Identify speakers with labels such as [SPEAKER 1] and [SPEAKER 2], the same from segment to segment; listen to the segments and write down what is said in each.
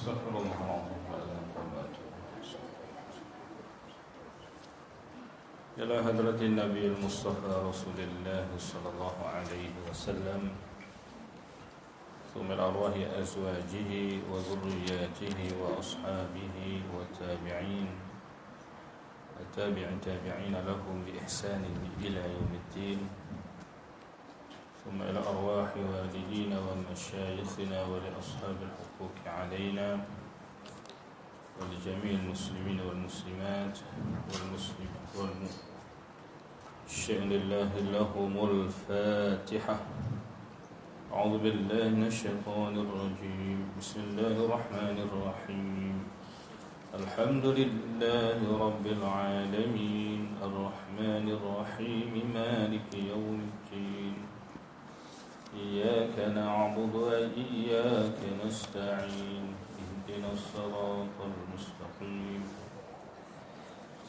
[SPEAKER 1] استغفر الله العظيم إلى حضرة النبي المصطفى رسول الله صلى الله عليه وسلم ثم الأرواح أزواجه وذرياته وأصحابه والتابعين التابعين لهم بإحسان إلى يوم الدين ثم إلى أرواح والدينا ومشايخنا ولأصحاب الحقوق علينا ولجميع المسلمين والمسلمات والشأن الله لهم الفاتحة. أعوذ بالله من الشيطان الرجيم. بسم الله الرحمن الرحيم. الحمد لله رب العالمين الرحمن الرحيم مالك يوم الدين إياك نعبد وإياك نستعين اهدنا الصراط المستقيم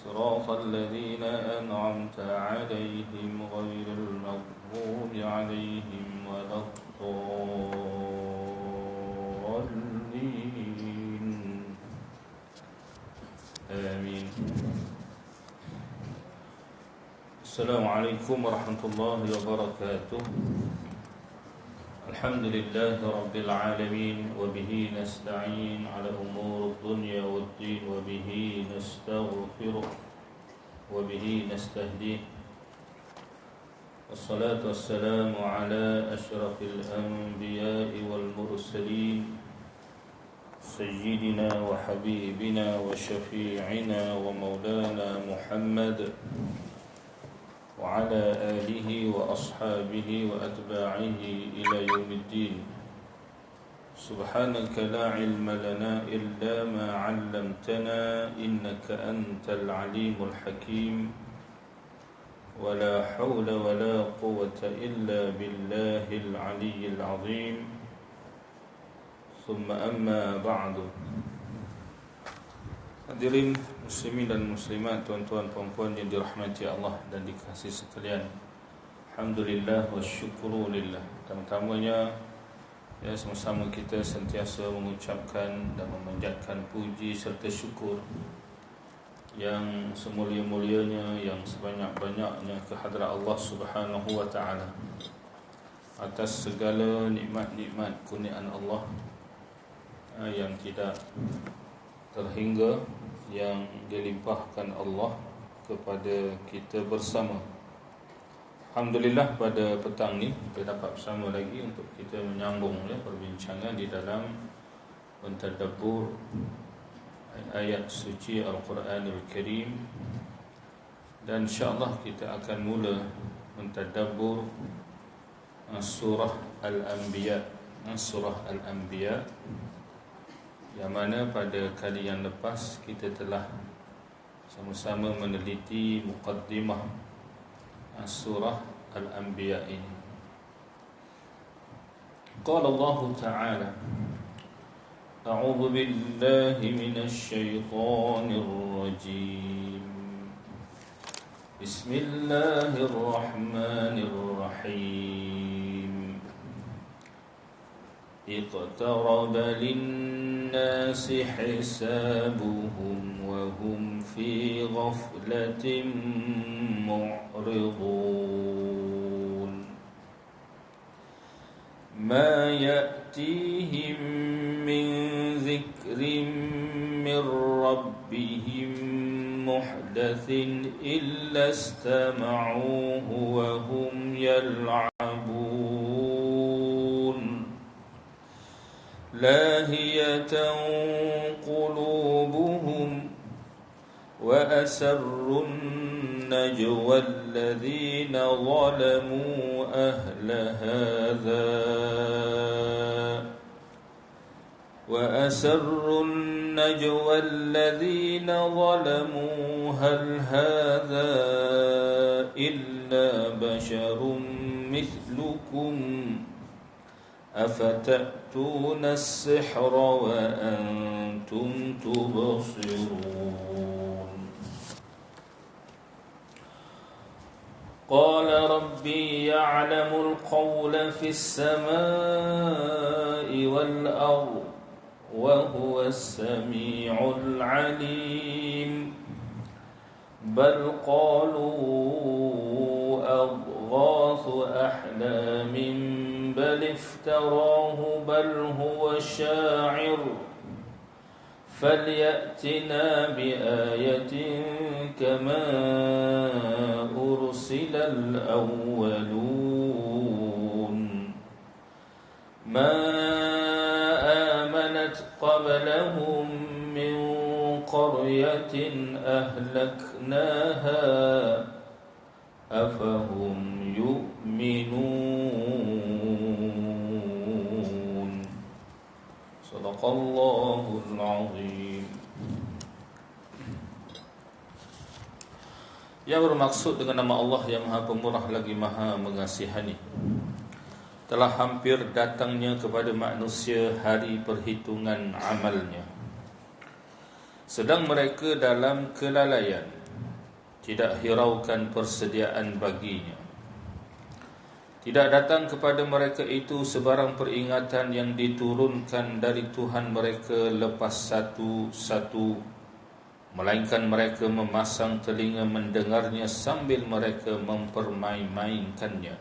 [SPEAKER 1] صراط الذين أنعمت عليهم غير المغضوب عليهم ولا الضالين آمين. السلام عليكم ورحمة الله وبركاته. الحمد لله رب العالمين وبه نستعين على أمور الدنيا والدين وبه نستغفره وبه نستهديه والصلاة والسلام على أشرف الأنبياء والمرسلين سيدنا وحبيبنا وشفيعنا ومولانا محمد وعلى آله وأصحابه وأتباعه إلى يوم الدين. سبحانك لا علم لنا إلا ما علمتنا إنك أنت العليم الحكيم ولا حول ولا قوة إلا بالله العلي العظيم. ثم أما بعد. Hadirin muslimin dan muslimat, tuan-tuan puan-puan yang dirahmati Allah dan dikasihi sekalian. Alhamdulillah wa syukurulillah. Pertama-tamanya ya, sama-sama kita sentiasa mengucapkan dan memanjatkan puji serta syukur yang semulia-mulianya, yang sebanyak-banyaknya kehadrat Allah Subhanahu wa taala atas segala nikmat-nikmat kurniaan Allah yang tidak terhingga yang dilimpahkan Allah kepada kita bersama. Alhamdulillah, pada petang ni kita dapat bersama lagi untuk kita menyambung perbincangan di dalam mentadabbur ayat suci Al-Quranul Karim, dan insya-Allah kita akan mula mentadabbur surah Al-Anbiya. Surah Al-Anbiya yang mana pada kali yang lepas kita telah sama-sama meneliti muqaddimah surah Al-Anbiya ini. Qala Allah Ta'ala A'udzu billahi minasy syaithanir rajim. Bismillahirrahmanirrahim. اقترب للناس حسابهم وهم في غفلة معرضون ما يأتيهم من ذكر من ربهم محدث إلا استمعوه وهم يلعبون لاهية قلوبهم وأسروا النجوى الذين ظلموا أهل هذا وأسروا النجوى الذين ظلموا هل هذا إلا بشر مثلكم أفتأتون السحر وأنتم تبصرون قال ربي يعلم القول في السماء والأرض وهو السميع العليم بل قالوا أضغاث أحلام بل افتراه بل هو شاعر فليأتنا بآية كما أرسل الأولون ما آمنت قبلهم من قرية أهلكناها أفهم يؤمنون صدق الله العظيم. Yang bermaksud dengan nama Allah yang Maha Pemurah lagi Maha Mengasihani, telah hampir datangnya kepada manusia hari perhitungan amalnya. Sedang mereka dalam kelalaian, tidak hiraukan persediaan baginya. Tidak datang kepada mereka itu sebarang peringatan yang diturunkan dari Tuhan mereka lepas satu-satu, melainkan mereka memasang telinga mendengarnya sambil mereka mempermain-mainkannya.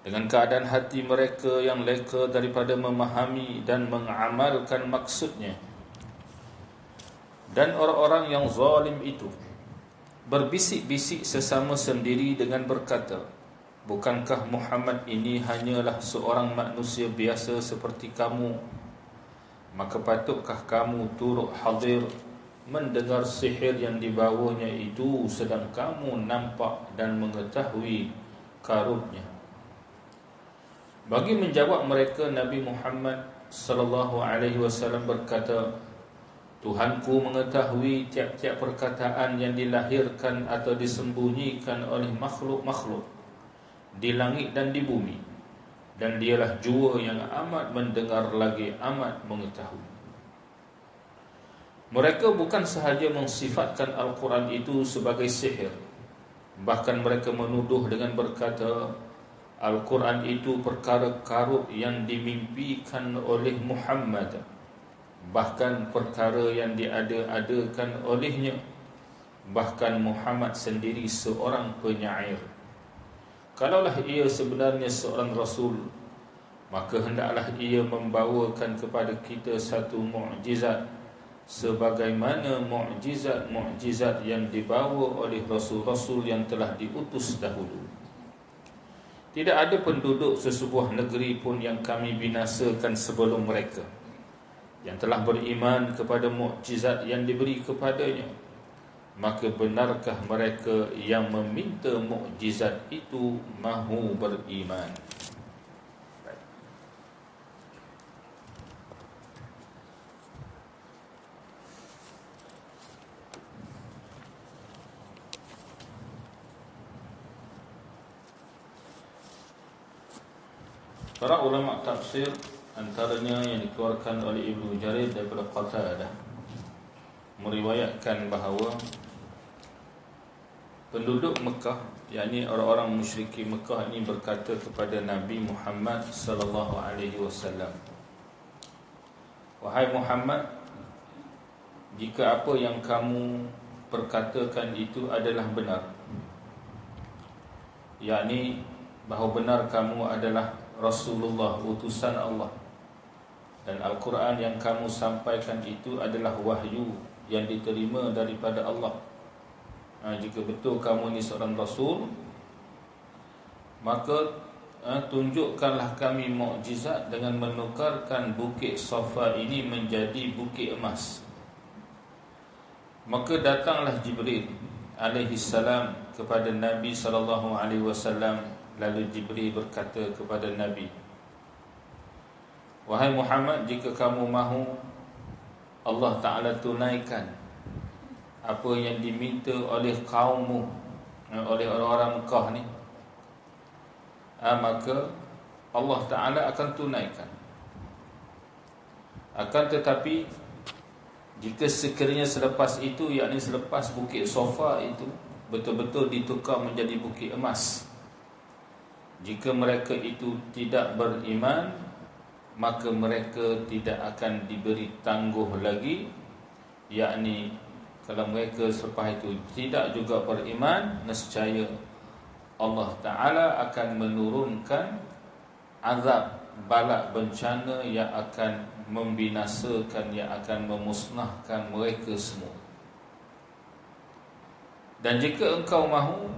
[SPEAKER 1] Dengan keadaan hati mereka yang leka daripada memahami dan mengamalkan maksudnya. Dan orang-orang yang zalim itu berbisik-bisik sesama sendiri dengan berkata, bukankah Muhammad ini hanyalah seorang manusia biasa seperti kamu? Maka patutkah kamu turut hadir mendengar sihir yang dibawanya itu, sedang kamu nampak dan mengetahui karutnya? Bagi menjawab mereka, Nabi Muhammad sallallahu alaihi wasallam berkata, Tuhanku mengetahui tiap-tiap perkataan yang dilahirkan atau disembunyikan oleh makhluk-makhluk di langit dan di bumi, dan dialah jua yang amat mendengar lagi amat mengetahui. Mereka bukan sahaja mensifatkan Al-Quran itu sebagai sihir, bahkan mereka menuduh dengan berkata, Al-Quran itu perkara karut yang dimimpikan oleh Muhammad, bahkan perkara yang diada-adakan olehnya. Bahkan Muhammad sendiri seorang penyair. Kalaulah ia sebenarnya seorang Rasul, maka hendaklah ia membawakan kepada kita satu mukjizat sebagaimana mukjizat-mukjizat yang dibawa oleh Rasul-Rasul yang telah diutus dahulu. Tidak ada penduduk sesebuah negeri pun yang kami binasakan sebelum mereka, yang telah beriman kepada mukjizat yang diberi kepadanya. Maka benarkah mereka yang meminta mukjizat itu mahu beriman? Para ulama tafsir, antaranya yang dikeluarkan oleh Ibnu Jarir daripada Qatadah, meriwayatkan bahawa penduduk Mekah, yakni orang-orang musyriki Mekah ini berkata kepada Nabi Muhammad sallallahu alaihi wasallam, wahai Muhammad, jika apa yang kamu perkatakan itu adalah benar, yakni bahawa benar kamu adalah Rasulullah, utusan Allah, dan Al-Quran yang kamu sampaikan itu adalah wahyu yang diterima daripada Allah, jika betul kamu ini seorang Rasul, maka tunjukkanlah kami mukjizat dengan menukarkan bukit Safa ini menjadi bukit emas. Maka datanglah Jibril alaihi salam kepada Nabi sallallahu alaihi wasallam. Lalu Jibril berkata kepada Nabi, wahai Muhammad, jika kamu mahu Allah Ta'ala tunaikan apa yang diminta oleh kaummu, oleh orang-orang Mekah ni, maka Allah Ta'ala akan tunaikan. Akan tetapi jika sekiranya selepas itu, yakni selepas bukit Safa itu betul-betul ditukar menjadi bukit emas, jika mereka itu tidak beriman, maka mereka tidak akan diberi tangguh lagi, yakni kalau mereka selepas itu tidak juga beriman, nescaya Allah Ta'ala akan menurunkan azab, bala bencana yang akan membinasakan, yang akan memusnahkan mereka semua. Dan jika engkau mahu,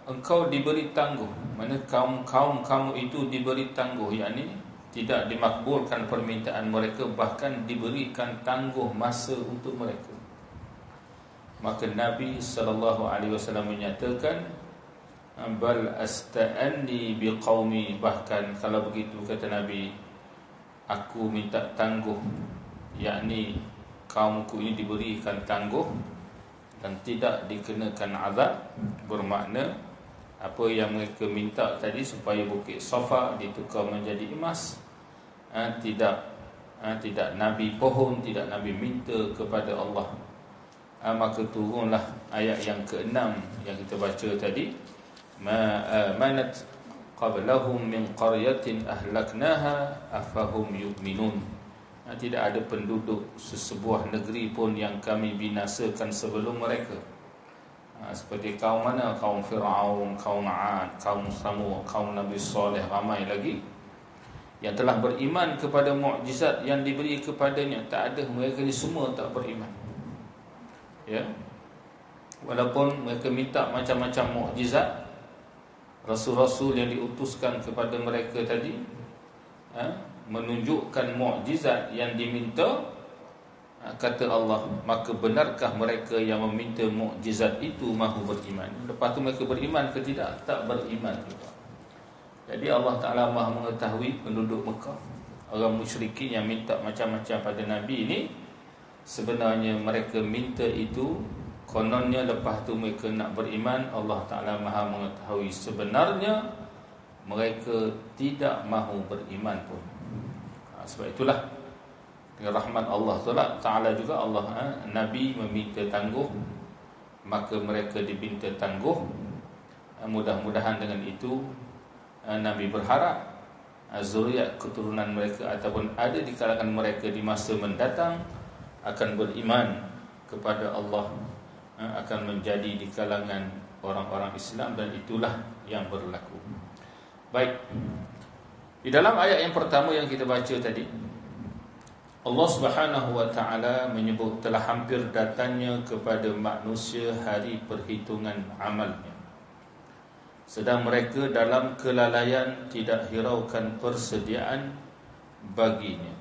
[SPEAKER 1] engkau diberi tangguh, mana kaum kamu itu diberi tangguh, yakni tidak dimakbulkan permintaan mereka, bahkan diberikan tangguh masa untuk mereka. Maka Nabi SAW menyatakan, bal asta'anni biqaumi, bahkan kalau begitu kata Nabi, aku minta tangguh, yakni kaumku ini diberikan tangguh dan tidak dikenakan azab. Bermakna apa yang mereka minta tadi, supaya bukit Safa ditukar menjadi emas, tidak Nabi pohon, tidak Nabi minta kepada Allah. Maka turunlah ayat yang ke-6 yang kita baca tadi, ma amanat qablahum min qaryatin ahlaknaha afahum yu'minun. Tidak ada penduduk sesebuah negeri pun yang kami binasakan sebelum mereka. Seperti kaum mana? Kaum Fir'aun, kaum 'Ad, kaum Samud, kaum Nabi Saleh, ramai lagi yang telah beriman kepada mukjizat yang diberi kepadanya. Tak ada, mereka ni semua tak beriman. Ya, walaupun mereka minta macam-macam mukjizat, rasul-rasul yang diutuskan kepada mereka tadi menunjukkan mukjizat yang diminta, kata Allah, maka benarkah mereka yang meminta mukjizat itu mahu beriman? Lepas tu mereka beriman ke tidak? Tak beriman juga. Jadi Allah Ta'ala maha mengetahui penduduk Mekah, orang musyrikin yang minta macam-macam pada Nabi ini, sebenarnya mereka minta itu kononnya, lepas tu mereka nak beriman. Allah Ta'ala maha mengetahui sebenarnya mereka tidak mahu beriman pun. Sebab itulah dengan rahmat Allah Ta'ala juga Nabi meminta tangguh, maka mereka diminta tangguh. Mudah-mudahan dengan itu Nabi berharap zuriat keturunan mereka ataupun ada di kalangan mereka di masa mendatang akan beriman kepada Allah, akan menjadi di kalangan orang-orang Islam, dan itulah yang berlaku. Baik, di dalam ayat yang pertama yang kita baca tadi, Allah Subhanahu wa ta'ala menyebut telah hampir datangnya kepada manusia hari perhitungan amalnya, sedang mereka dalam kelalaian tidak hiraukan persediaan baginya.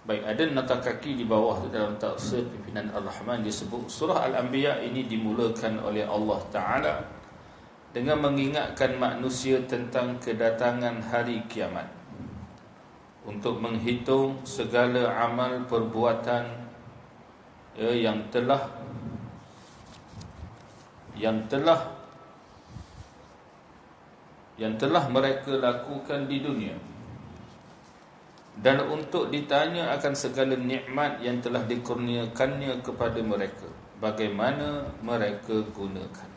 [SPEAKER 1] Baik, ada nota kaki di bawah dalam tafsir pimpinan Ar-Rahman disebut surah Al-Anbiya ini dimulakan oleh Allah Ta'ala dengan mengingatkan manusia tentang kedatangan hari kiamat, untuk menghitung segala amal perbuatan yang telah mereka lakukan di dunia, dan untuk ditanya akan segala nikmat yang telah dikurniakannya kepada mereka, bagaimana mereka gunakan.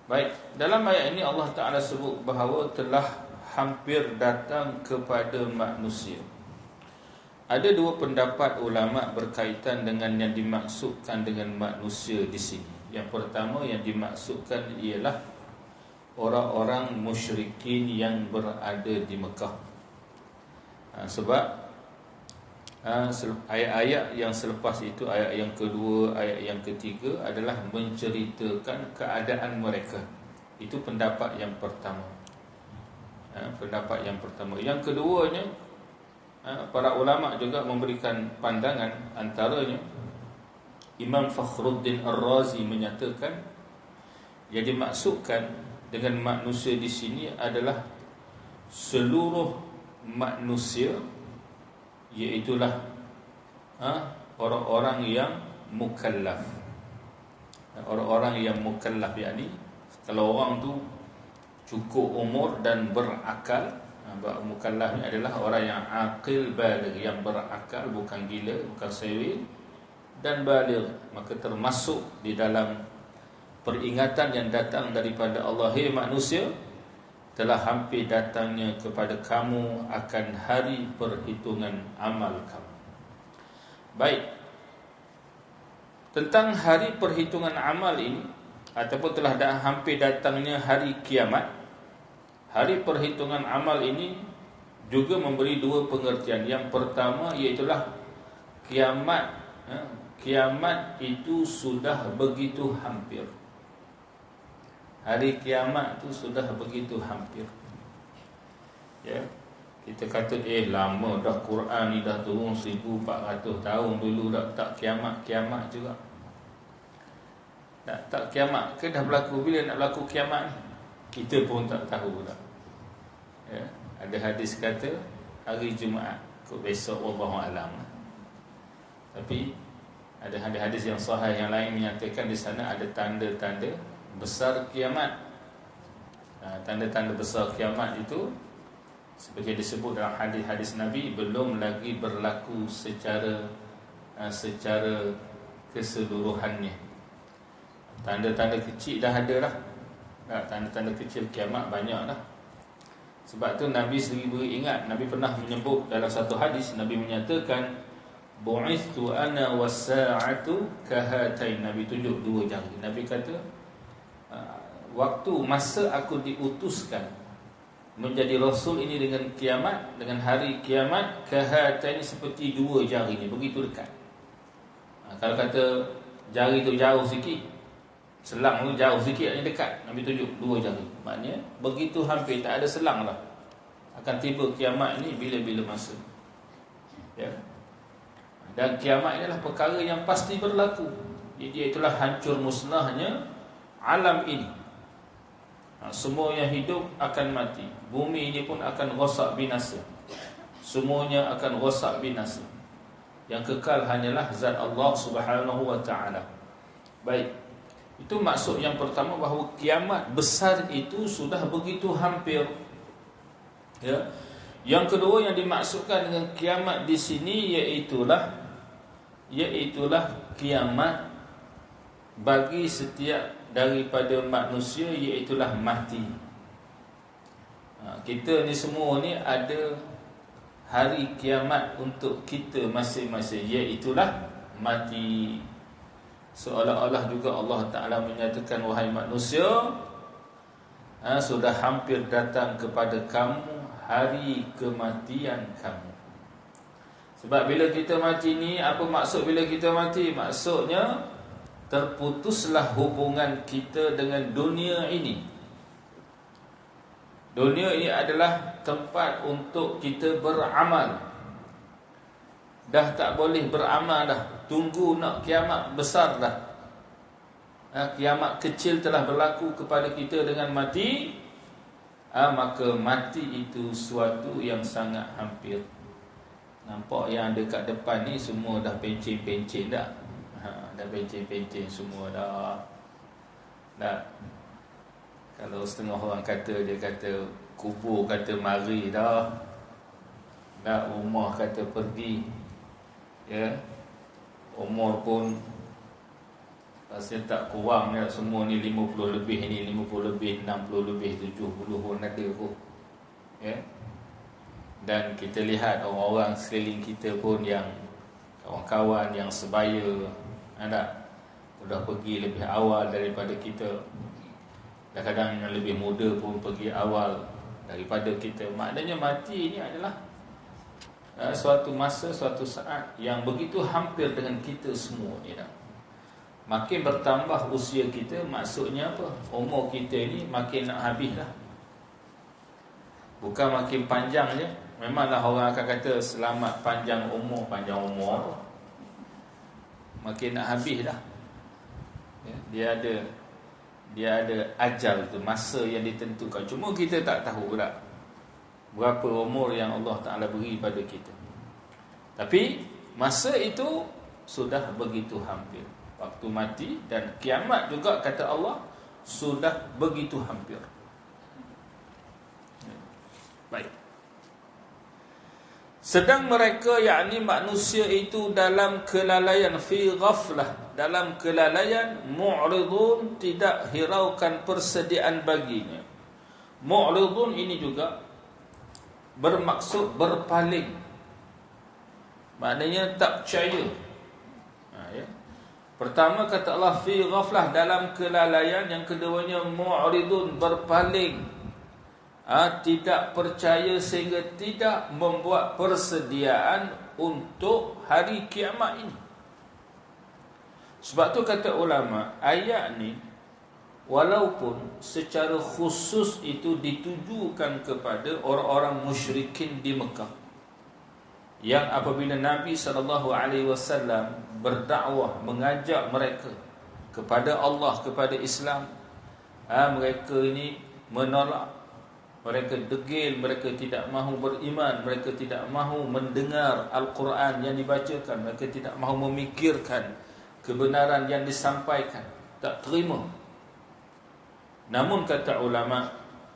[SPEAKER 1] Baik, dalam ayat ini Allah Ta'ala sebut bahawa telah hampir datang kepada manusia. Ada dua pendapat ulama berkaitan dengan yang dimaksudkan dengan manusia di sini. Yang pertama, yang dimaksudkan ialah orang-orang musyrikin yang berada di Mekah. Sebab ayat-ayat yang selepas itu, ayat yang kedua, ayat yang ketiga adalah menceritakan keadaan mereka. Itu pendapat yang pertama. Yang keduanya, para ulama juga memberikan pandangan, antaranya Imam Fakhruddin Ar-Razi menyatakan yang dimaksudkan dengan manusia di sini adalah seluruh manusia, iaitulah orang-orang yang mukallaf. Orang-orang yang mukallaf, yakni kalau orang tu cukup umur dan berakal. Mukallaf ni adalah orang yang aqil baligh, yang berakal, bukan gila, bukan sewil, dan baligh. Maka termasuk di dalam peringatan yang datang daripada Allah, hei manusia, telah hampir datangnya kepada kamu akan hari perhitungan amal kamu. Baik, tentang hari perhitungan amal ini, ataupun telah hampir datangnya hari kiamat, hari perhitungan amal ini juga memberi dua pengertian. Yang pertama iaitulah kiamat. Kiamat itu sudah begitu hampir. Hari kiamat itu sudah begitu hampir. Ya, kita kata lama dah Quran ni dah turun 1400 tahun dulu dah, tak kiamat juga. Tak kiamat ke dah berlaku? Bila nak berlaku kiamat ni? Kita pun tak tahu dah. Ya, ada hadis kata hari Jumaat, kok besok wallahu alam. Tapi ada hadis yang sahih yang lain menyatakan di sana ada tanda-tanda besar kiamat. Tanda-tanda besar kiamat itu seperti disebut dalam hadis-hadis Nabi, belum lagi berlaku secara keseluruhannya. Tanda-tanda kecil dah ada dah. Tanda-tanda kecil kiamat banyak dah. Sebab tu Nabi sendiri beri ingat, Nabi pernah menyebut dalam satu hadis, Nabi menyatakan bu'ithu ana was-sa'atu kahatain. Nabi tunjuk dua jari. Nabi kata waktu masa aku diutuskan menjadi rasul ini dengan kiamat, dengan hari kiamat, kahatain seperti dua jari ni, begitu dekat. Kalau kata jari tu jauh sikit, selang tu jauh sikit, ni dekat. Nabi tunjuk dua jari. Maknanya begitu hampir, tak ada selang lah. Akan tiba kiamat ni bila-bila masa. Ya. Dan kiamat inilah perkara yang pasti berlaku. Jadi itulah hancur musnahnya alam ini. Semua yang hidup akan mati. Bumi ini pun akan rosak binasa. Semuanya akan rosak binasa. Yang kekal hanyalah zat Allah Subhanahu wa ta'ala. Baik, itu maksud yang pertama, bahawa kiamat besar itu sudah begitu hampir. Ya. Yang kedua yang dimaksudkan dengan kiamat di sini iaitulah kiamat bagi setiap daripada manusia, iaitulah mati. Kita ni semua ni ada hari kiamat untuk kita masing-masing, iaitulah mati. Seolah-olah juga Allah Ta'ala menyatakan, wahai manusia, sudah hampir datang kepada kamu hari kematian kamu. Sebab bila kita mati ni, apa maksud bila kita mati? Maksudnya terputuslah hubungan kita dengan dunia ini. Dunia ini adalah tempat untuk kita beramal. Dah tak boleh beramal dah. Tunggu nak kiamat besar dah. Kiamat kecil telah berlaku kepada kita dengan mati. Maka mati itu suatu yang sangat hampir. Nampak yang dekat depan ni semua dah pencen-pencen dah. Dah pencen-pencen semua dah. Kalau setengah orang kata, dia kata kubur kata mari dah. Rumah kata pergi. Ya. Umur pun rasanya tak kurang ya. Semua ni 50 lebih, ni 50 lebih, 60 lebih, 70 pun ada pun. Ya. Dan kita lihat orang-orang sekeliling kita pun, yang kawan-kawan yang sebaya, sudah pergi lebih awal daripada kita. Kadang-kadang yang lebih muda pun pergi awal daripada kita. Maknanya mati ini adalah suatu masa, suatu saat yang begitu hampir dengan kita semua ni dah. Makin bertambah usia kita, maksudnya apa? Umur kita ni makin nak habis dah. Bukan makin panjang je. Memanglah orang akan kata selamat panjang umur. Panjang umur apa? Makin nak habis dah. Dia ada ajal tu, masa yang ditentukan. Cuma kita tak tahu tak berapa umur yang Allah Ta'ala beri pada kita. Tapi masa itu sudah begitu hampir. Waktu mati dan kiamat juga, kata Allah, sudah begitu hampir. Baik. Sedang mereka, yakni manusia itu, dalam kelalaian, fi ghaflah, dalam kelalaian, mu'ridun, tidak hiraukan persediaan baginya. Mu'ridun ini juga bermaksud berpaling, maknanya tak percaya. Ya. Pertama kata Allah fi ghaflah, dalam kelalaian. Yang keduanya mu'ridun, berpaling, tidak percaya sehingga tidak membuat persediaan untuk hari kiamat ini. Sebab tu kata ulama, ayat ni walaupun secara khusus itu ditujukan kepada orang-orang musyrikin di Mekah, yang apabila Nabi SAW berdakwah, mengajak mereka kepada Allah, kepada Islam, mereka ini menolak, mereka degil, mereka tidak mahu beriman, mereka tidak mahu mendengar Al-Quran yang dibacakan, mereka tidak mahu memikirkan kebenaran yang disampaikan, tak terima. Namun kata ulama,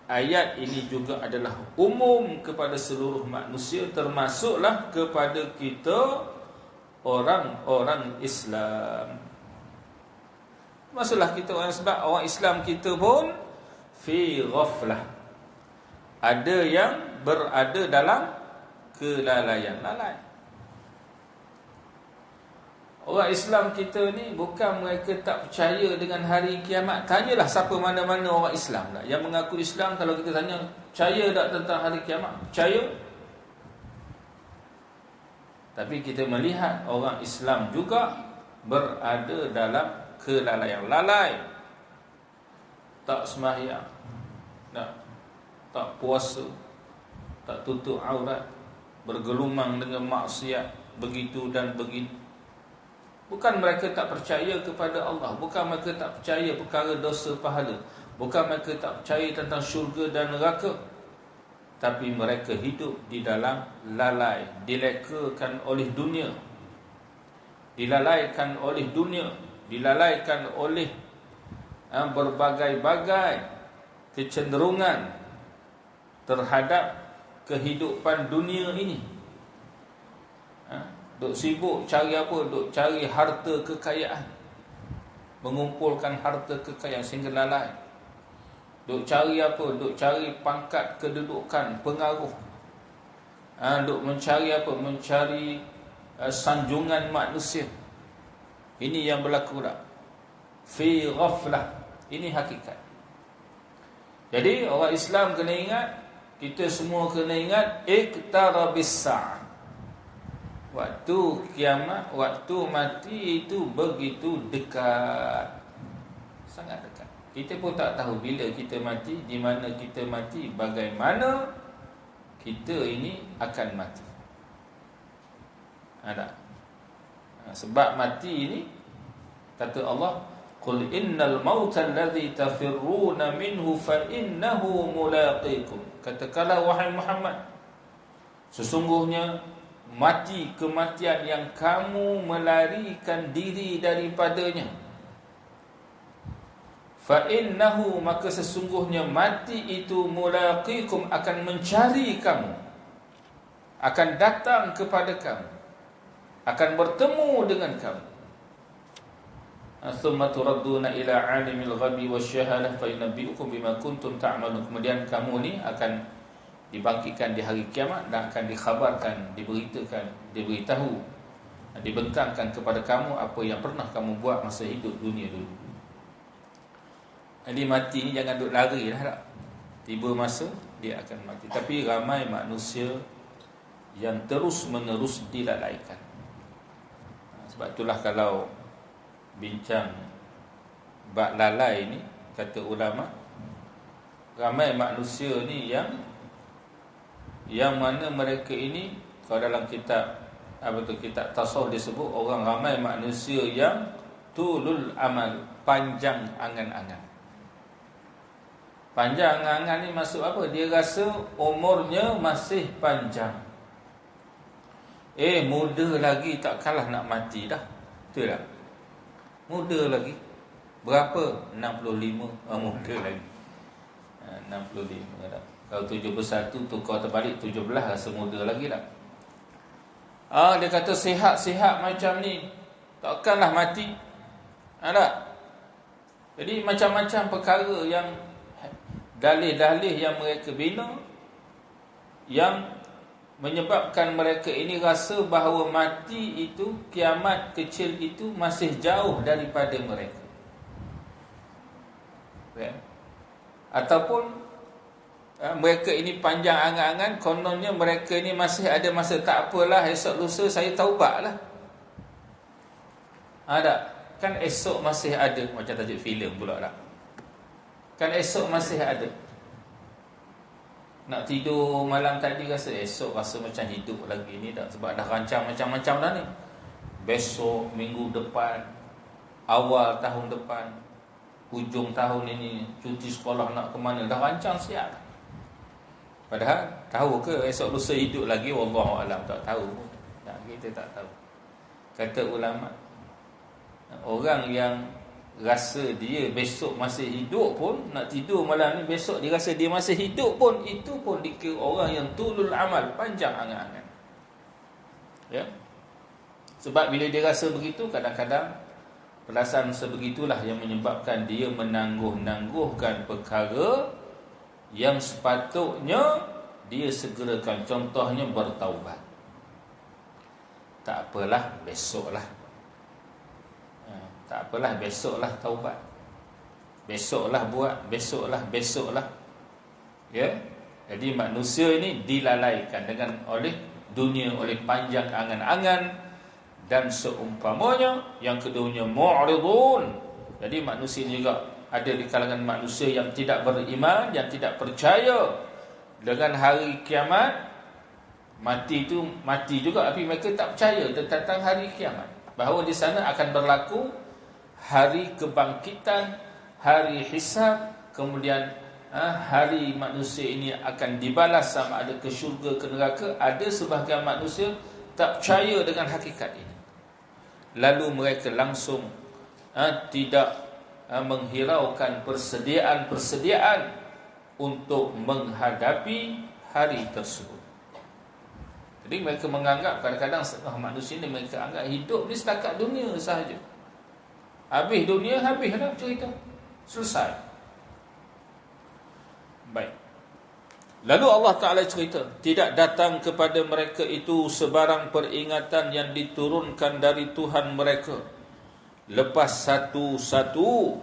[SPEAKER 1] ayat ini juga adalah umum kepada seluruh manusia, termasuklah kepada kita orang-orang Islam. Maksudlah kita orang, sebab orang Islam kita pun fi ghaflah, ada yang berada dalam kelalaian, lalai. Orang Islam kita ni bukan mereka tak percaya dengan hari kiamat. Tanyalah siapa mana-mana orang Islam lah yang mengaku Islam, kalau kita tanya percaya tak tentang hari kiamat, percaya. Tapi kita melihat orang Islam juga berada dalam kelalaian, lalai, tak sembahyang, tak puasa, tak tutup aurat, bergelumang dengan maksiat begitu dan begitu. Bukan mereka tak percaya kepada Allah, bukan mereka tak percaya perkara dosa pahala, bukan mereka tak percaya tentang syurga dan neraka, tapi mereka hidup di dalam lalai, dilekakan oleh dunia, dilalaikan oleh dunia, dilalaikan oleh berbagai-bagai kecenderungan terhadap kehidupan dunia ini. Duk sibuk cari apa? Duk cari harta kekayaan, mengumpulkan harta kekayaan sehingga lalai. Duk cari apa? Duk cari pangkat kedudukan, pengaruh. Duk mencari apa? Mencari sanjungan manusia. Ini yang berlaku dah. Fi ghaflah. Ini hakikat. Jadi orang Islam kena ingat, kita semua kena ingat, iqtarabis sa'ah. Waktu kiamat, waktu mati itu begitu dekat, sangat dekat. Kita pun tak tahu bila kita mati, di mana kita mati, bagaimana kita ini akan mati. Ada. Sebab mati ini, kata Allah, qul innal mauta alladhi tafirruna minhu fa innahu mulaqikum. Katakanlah wahai Muhammad, sesungguhnya mati, kematian yang kamu melarikan diri daripadanya, fa innahu, maka sesungguhnya mati itu mulaqikum, akan mencari kamu, akan datang kepada kamu, akan bertemu dengan kamu. Thumma turadduna ila alimil ghaibi wasyahadah fa yunabbiukum bima kuntum ta'malun. Kemudian kamu ni akan dibangkitkan di hari kiamat dan akan dikhabarkan, diberitakan, diberitahu, dibentangkan kepada kamu apa yang pernah kamu buat masa hidup dunia dulu. Jadi mati ni jangan duk lari dah tak. Tiba masa dia akan mati. Tapi ramai manusia yang terus-menerus dilalaikan. Sebab itulah kalau bincang bab lalai ni, kata ulama, ramai manusia ni yang mana mereka ini, kalau dalam kitab kitab tasawuf disebut, orang ramai manusia yang tulul amal, panjang angan-angan. Panjang angan-angan ni maksud apa? Dia rasa umurnya masih panjang. Muda lagi, tak kalah nak mati dah. Betul tak? Muda lagi. Berapa? 65. Muda lagi. 65 dah. Kalau 71 tukar terbalik 17, rasa muda lagi lah. Dia kata sihat-sihat macam ni, takkanlah mati. Tak? Jadi macam-macam perkara yang dalih-dalih yang mereka bina yang menyebabkan mereka ini rasa bahawa mati itu, kiamat kecil itu masih jauh daripada mereka. Ataupun mereka ini panjang angan-angan, kononnya mereka ini masih ada masa, tak apalah, esok lusa saya taubatlah. Ada, kan esok masih ada, macam tajuk filem pula lah. Kan esok masih ada. Nak tidur malam tadi rasa esok rasa macam hidup lagi ni tak, sebab dah rancang macam-macam dah ni. Besok, minggu depan, awal tahun depan, hujung tahun ini, cuti sekolah nak ke mana, dah rancang siap. Padahal tahu ke esok lusa hidup lagi? Wallahu alam, tak tahu. Tak, kita tak tahu. Kata ulama, orang yang rasa dia besok masih hidup pun, nak tidur malam ni besok dia rasa dia masih hidup pun, itu pun dikira orang yang tulul amal, panjang angan-angan. Ya. Sebab bila dia rasa begitu, kadang-kadang perasaan sebegitulah yang menyebabkan dia menangguh-nangguhkan perkara yang sepatutnya dia segerakan. Contohnya bertaubat. Tak apalah, besoklah. Tak apalah, besoklah taubat. Besoklah buat, besoklah. Ya. Jadi manusia ini dilalaikan dengan oleh dunia, oleh panjang angan-angan dan seumpamanya. Yang keduanya mu'ridun. Jadi manusia ini juga ada di kalangan manusia yang tidak beriman, yang tidak percaya dengan hari kiamat. Mati itu mati juga, tapi mereka tak percaya tentang hari kiamat, bahawa di sana akan berlaku hari kebangkitan, hari hisab, kemudian hari manusia ini akan dibalas sama ada ke syurga ke neraka. Ada sebahagian manusia tak percaya dengan hakikat ini, lalu mereka langsung tidak menghiraukan persediaan untuk menghadapi hari tersebut. Jadi mereka menganggap, kadang-kadang setengah manusia ini mereka anggap hidup ni setakat dunia sahaja. Habis dunia, habis dah cerita, selesai. Baik. Lalu Allah Ta'ala cerita, tidak datang kepada mereka itu sebarang peringatan yang diturunkan dari Tuhan mereka lepas satu-satu,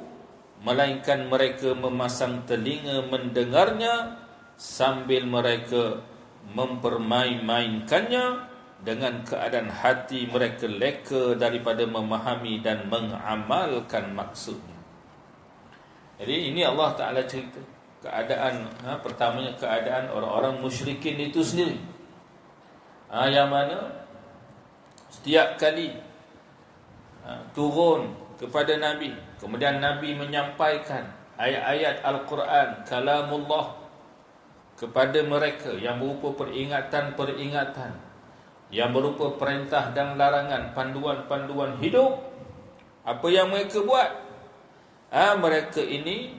[SPEAKER 1] melainkan mereka memasang telinga mendengarnya sambil mereka mempermain-mainkannya, dengan keadaan hati mereka leka daripada memahami dan mengamalkan maksudnya. Jadi ini Allah Ta'ala cerita keadaan, pertamanya keadaan orang-orang musyrikin itu sendiri, yang mana setiap kali turun kepada Nabi, kemudian Nabi menyampaikan ayat-ayat Al-Quran, kalamullah, kepada mereka yang berupa peringatan-peringatan, yang berupa perintah dan larangan, panduan-panduan hidup. Apa yang mereka buat? Mereka ini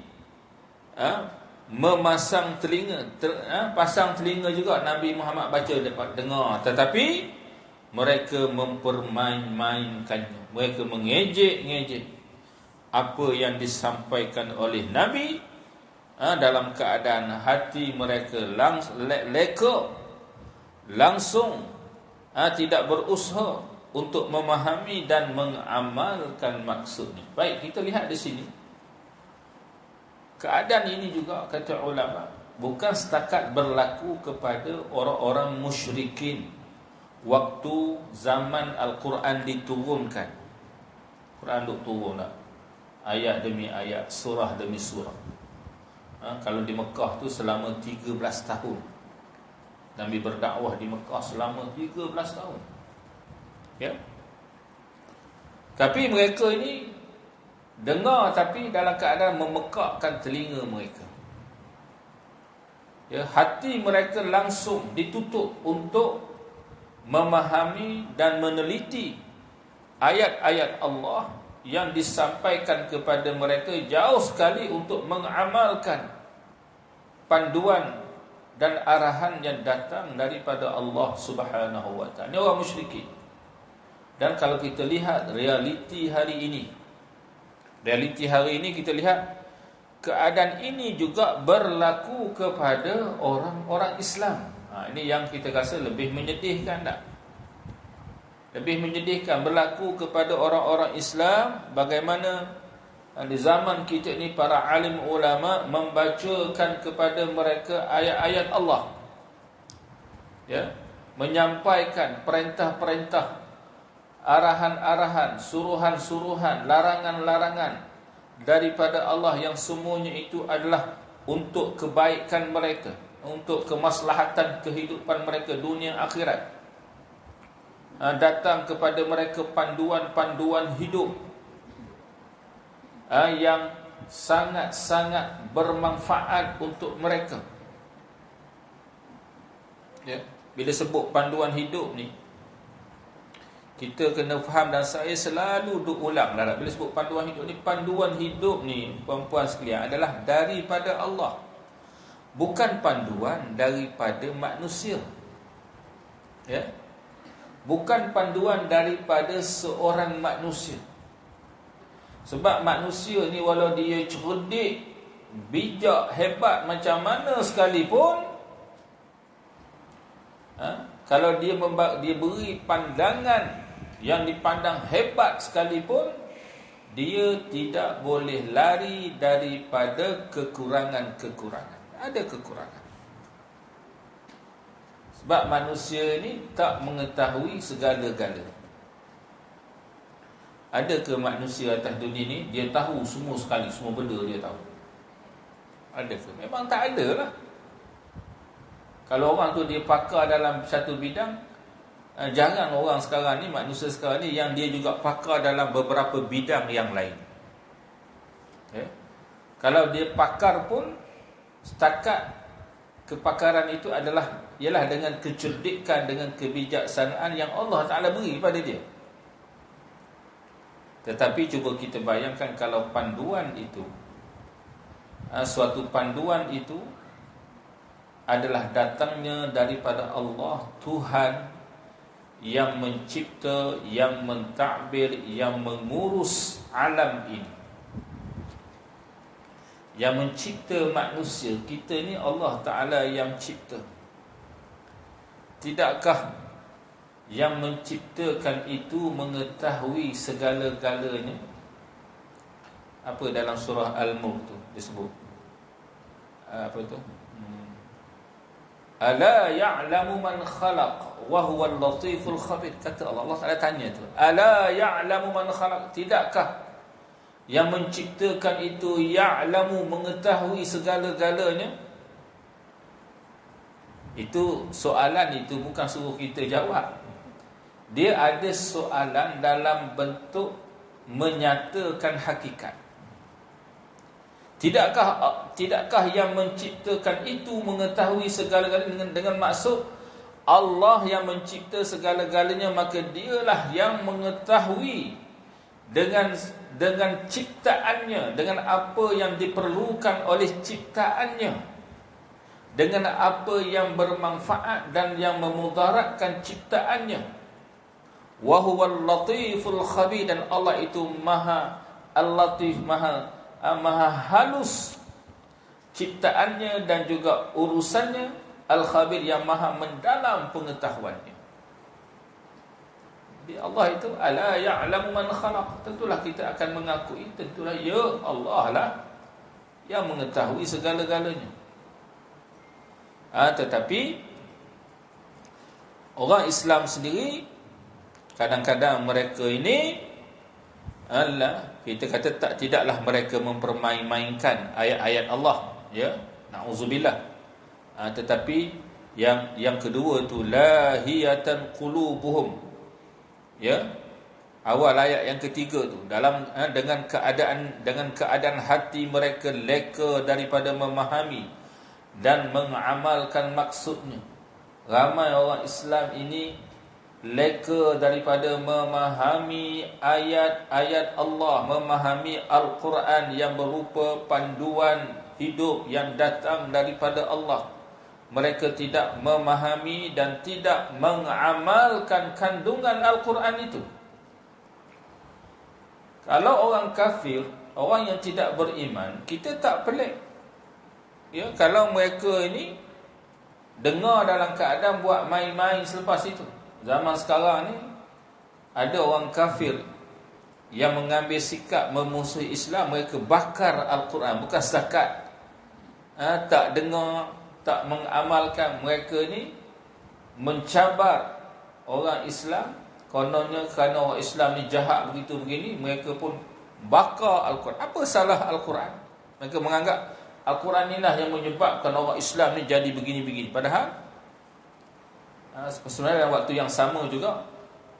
[SPEAKER 1] memasang telinga, pasang telinga juga Nabi Muhammad baca, dapat dengar, tetapi mereka mempermain-mainkannya. Mereka mengejek-ngejek apa yang disampaikan oleh Nabi, dalam keadaan hati mereka leka, langsung tidak berusaha untuk memahami dan mengamalkan maksudnya. Baik, kita lihat di sini. Keadaan ini juga, kata ulama, bukan setakat berlaku kepada orang-orang musyrikin waktu zaman Al-Quran diturunkan. Quran duk turun lah, ayat demi ayat, surah demi surah. Kalau di Mekah tu selama 13 tahun. Nabi berdakwah di Mekah selama 13 tahun. Ya. Tapi mereka ini dengar, tapi dalam keadaan memekakkan telinga mereka. Ya, hati mereka langsung ditutup untuk memahami dan meneliti ayat-ayat Allah yang disampaikan kepada mereka, jauh sekali untuk mengamalkan panduan dan arahan yang datang daripada Allah Subhanahu wa ta'ala. Ini orang musyrikin. Dan kalau kita lihat realiti hari ini kita lihat keadaan ini juga berlaku kepada orang-orang Islam. Ini yang kita rasa lebih menyedihkan tak? Lebih menyedihkan berlaku kepada orang-orang Islam, bagaimana di zaman kita ni para alim ulama membacakan kepada mereka ayat-ayat Allah, ya, menyampaikan perintah-perintah, arahan-arahan, suruhan-suruhan, larangan-larangan daripada Allah yang semuanya itu adalah untuk kebaikan mereka, untuk kemaslahatan kehidupan mereka dunia akhirat. Datang kepada mereka panduan-panduan hidup yang sangat-sangat bermanfaat untuk mereka. Ya, bila sebut panduan hidup ni, kita kena faham, dan saya selalu ulang lah, bila sebut panduan hidup ni puan-puan sekalian adalah daripada Allah, bukan panduan daripada manusia. Ya, bukan panduan daripada seorang manusia. Sebab manusia ni walau dia cerdik, bijak, hebat macam mana sekalipun, kalau dia beri pandangan yang dipandang hebat sekalipun, dia tidak boleh lari daripada kekurangan-kekurangan. Ada kekurangan. Sebab manusia ni tak mengetahui segala-gala. Ada ke manusia atas dunia ni dia tahu semua sekali, semua benda dia tahu? Ada ke? Memang tak ada lah. Kalau orang tu dia pakar dalam satu bidang, jangan orang sekarang ni, manusia sekarang ni, yang dia juga pakar dalam beberapa bidang yang lain. Ya? Kalau dia pakar pun, setakat kepakaran itu ialah dengan kecerdikan, dengan kebijaksanaan yang Allah Ta'ala beri kepada dia. Tetapi cuba kita bayangkan kalau panduan itu, suatu panduan itu adalah datangnya daripada Allah, Tuhan yang mencipta, yang mentadbir, yang mengurus alam ini, yang mencipta manusia. Kita ni Allah Ta'ala yang cipta. Tidakkah yang menciptakan itu mengetahui segala-galanya? Apa dalam surah Al-Mulk tu disebut? Apa tu? Ala ya'lamu man khalaq wa huwal latiful khabir. Kata Allah Ta'ala tanya tu, ala ya'lamu man khalaq, tidakkah yang menciptakan itu ya'lamu, mengetahui segala-galanya? Itu soalan, itu bukan suruh kita jawab. Dia ada soalan dalam bentuk menyatakan hakikat. Tidakkah yang menciptakan itu mengetahui segala-galanya, dengan maksud Allah yang mencipta segala-galanya, maka dialah yang mengetahui dengan ciptaannya, dengan apa yang diperlukan oleh ciptaannya, dengan apa yang bermanfaat dan yang memudaratkan ciptaannya. Wa huwal latiful khabir, dan Allah itu maha al-latif, maha halus ciptaannya dan juga urusannya, al-khabir, yang maha mendalam pengetahuannya. Allah itu ala ya'lamu man khalaq. Tentulah kita akan mengakui, tentulah ya Allah lah yang mengetahui segala-galanya. Tetapi orang Islam sendiri, kadang-kadang mereka ini, kita kata tidaklah mereka mempermain-mainkan ayat-ayat Allah, ya, na'udzubillah. Tetapi yang kedua tu lahiyatan qulubuhum, ya, awal ayat yang ketiga tu, dalam dengan keadaan hati mereka leka daripada memahami dan mengamalkan maksudnya. Ramai orang Islam ini leka daripada memahami ayat-ayat Allah, memahami Al-Quran yang berupa panduan hidup yang datang daripada Allah. Mereka tidak memahami dan tidak mengamalkan kandungan Al-Quran itu. Kalau orang kafir orang yang tidak beriman, kita tak pelik. Ya, kalau mereka ini dengar dalam keadaan buat main-main selepas itu. Zaman sekarang ni ada orang kafir yang mengambil sikap memusuhi Islam, mereka bakar Al-Quran. Bukan setakat tak dengar, tak mengamalkan, mereka ni mencabar orang Islam. Kononnya kerana orang Islam ni jahat begitu begini, mereka pun bakar Al-Quran. Apa salah Al-Quran? Mereka menganggap Al-Quran inilah yang menyebabkan orang Islam ni jadi begini-begini. Padahal sebenarnya dalam waktu yang sama juga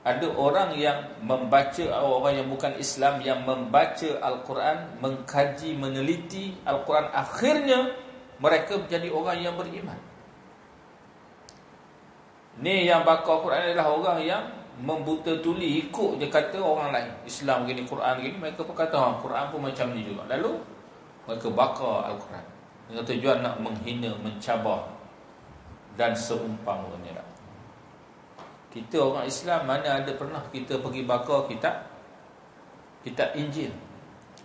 [SPEAKER 1] ada orang yang membaca, orang yang bukan Islam yang membaca Al-Quran, mengkaji, meneliti Al-Quran, akhirnya mereka menjadi orang yang beriman. Ni yang bakar Al-Quran adalah orang yang membuta tuli, ikut je kata orang lain. Islam gini, Quran gini, mereka pun kata Quran pun macam ni juga. Lalu mereka bakar Al-Quran dengan tujuan nak menghina, mencabar dan seumpamanya. Kita orang Islam mana ada pernah kita pergi bakar kitab Injil?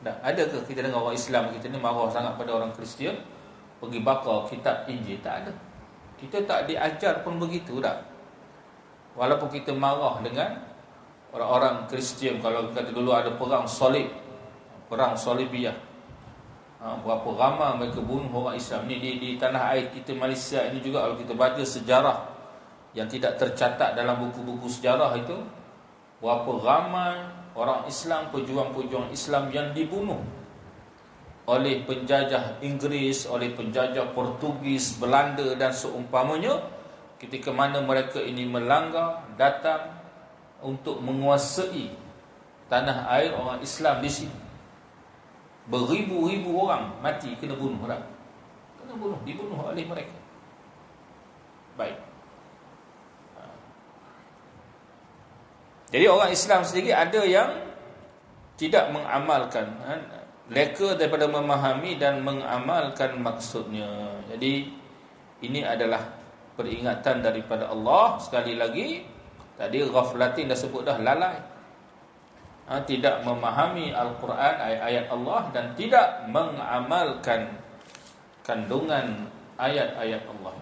[SPEAKER 1] Tak ada ke kita dengar orang Islam kita ni marah sangat pada orang Kristian pergi bakar kitab Injil? Tak ada. Kita tak diajar pun begitu dah. Walaupun kita marah dengan orang-orang Kristian, kalau kata dulu ada perang salib, perang salibiyah, berapa ramai mereka bunuh orang Islam ni di tanah air kita Malaysia ini juga. Kalau kita baca sejarah yang tidak tercatat dalam buku-buku sejarah itu, berapa ramai orang Islam, pejuang-pejuang Islam yang dibunuh oleh penjajah Inggeris, oleh penjajah Portugis, Belanda dan seumpamanya, ketika mana mereka ini melanggar, datang untuk menguasai tanah air orang Islam di sini. Beribu-ribu orang mati, kena bunuh orang. Kena bunuh, dibunuh oleh mereka. Baik. Jadi orang Islam sendiri ada yang tidak mengamalkan, leka daripada memahami dan mengamalkan maksudnya. Jadi ini adalah peringatan daripada Allah. Sekali lagi, tadi ghaflatin dah sebut dah, lalai, tidak memahami Al-Quran, ayat-ayat Allah, dan tidak mengamalkan kandungan ayat-ayat Allah.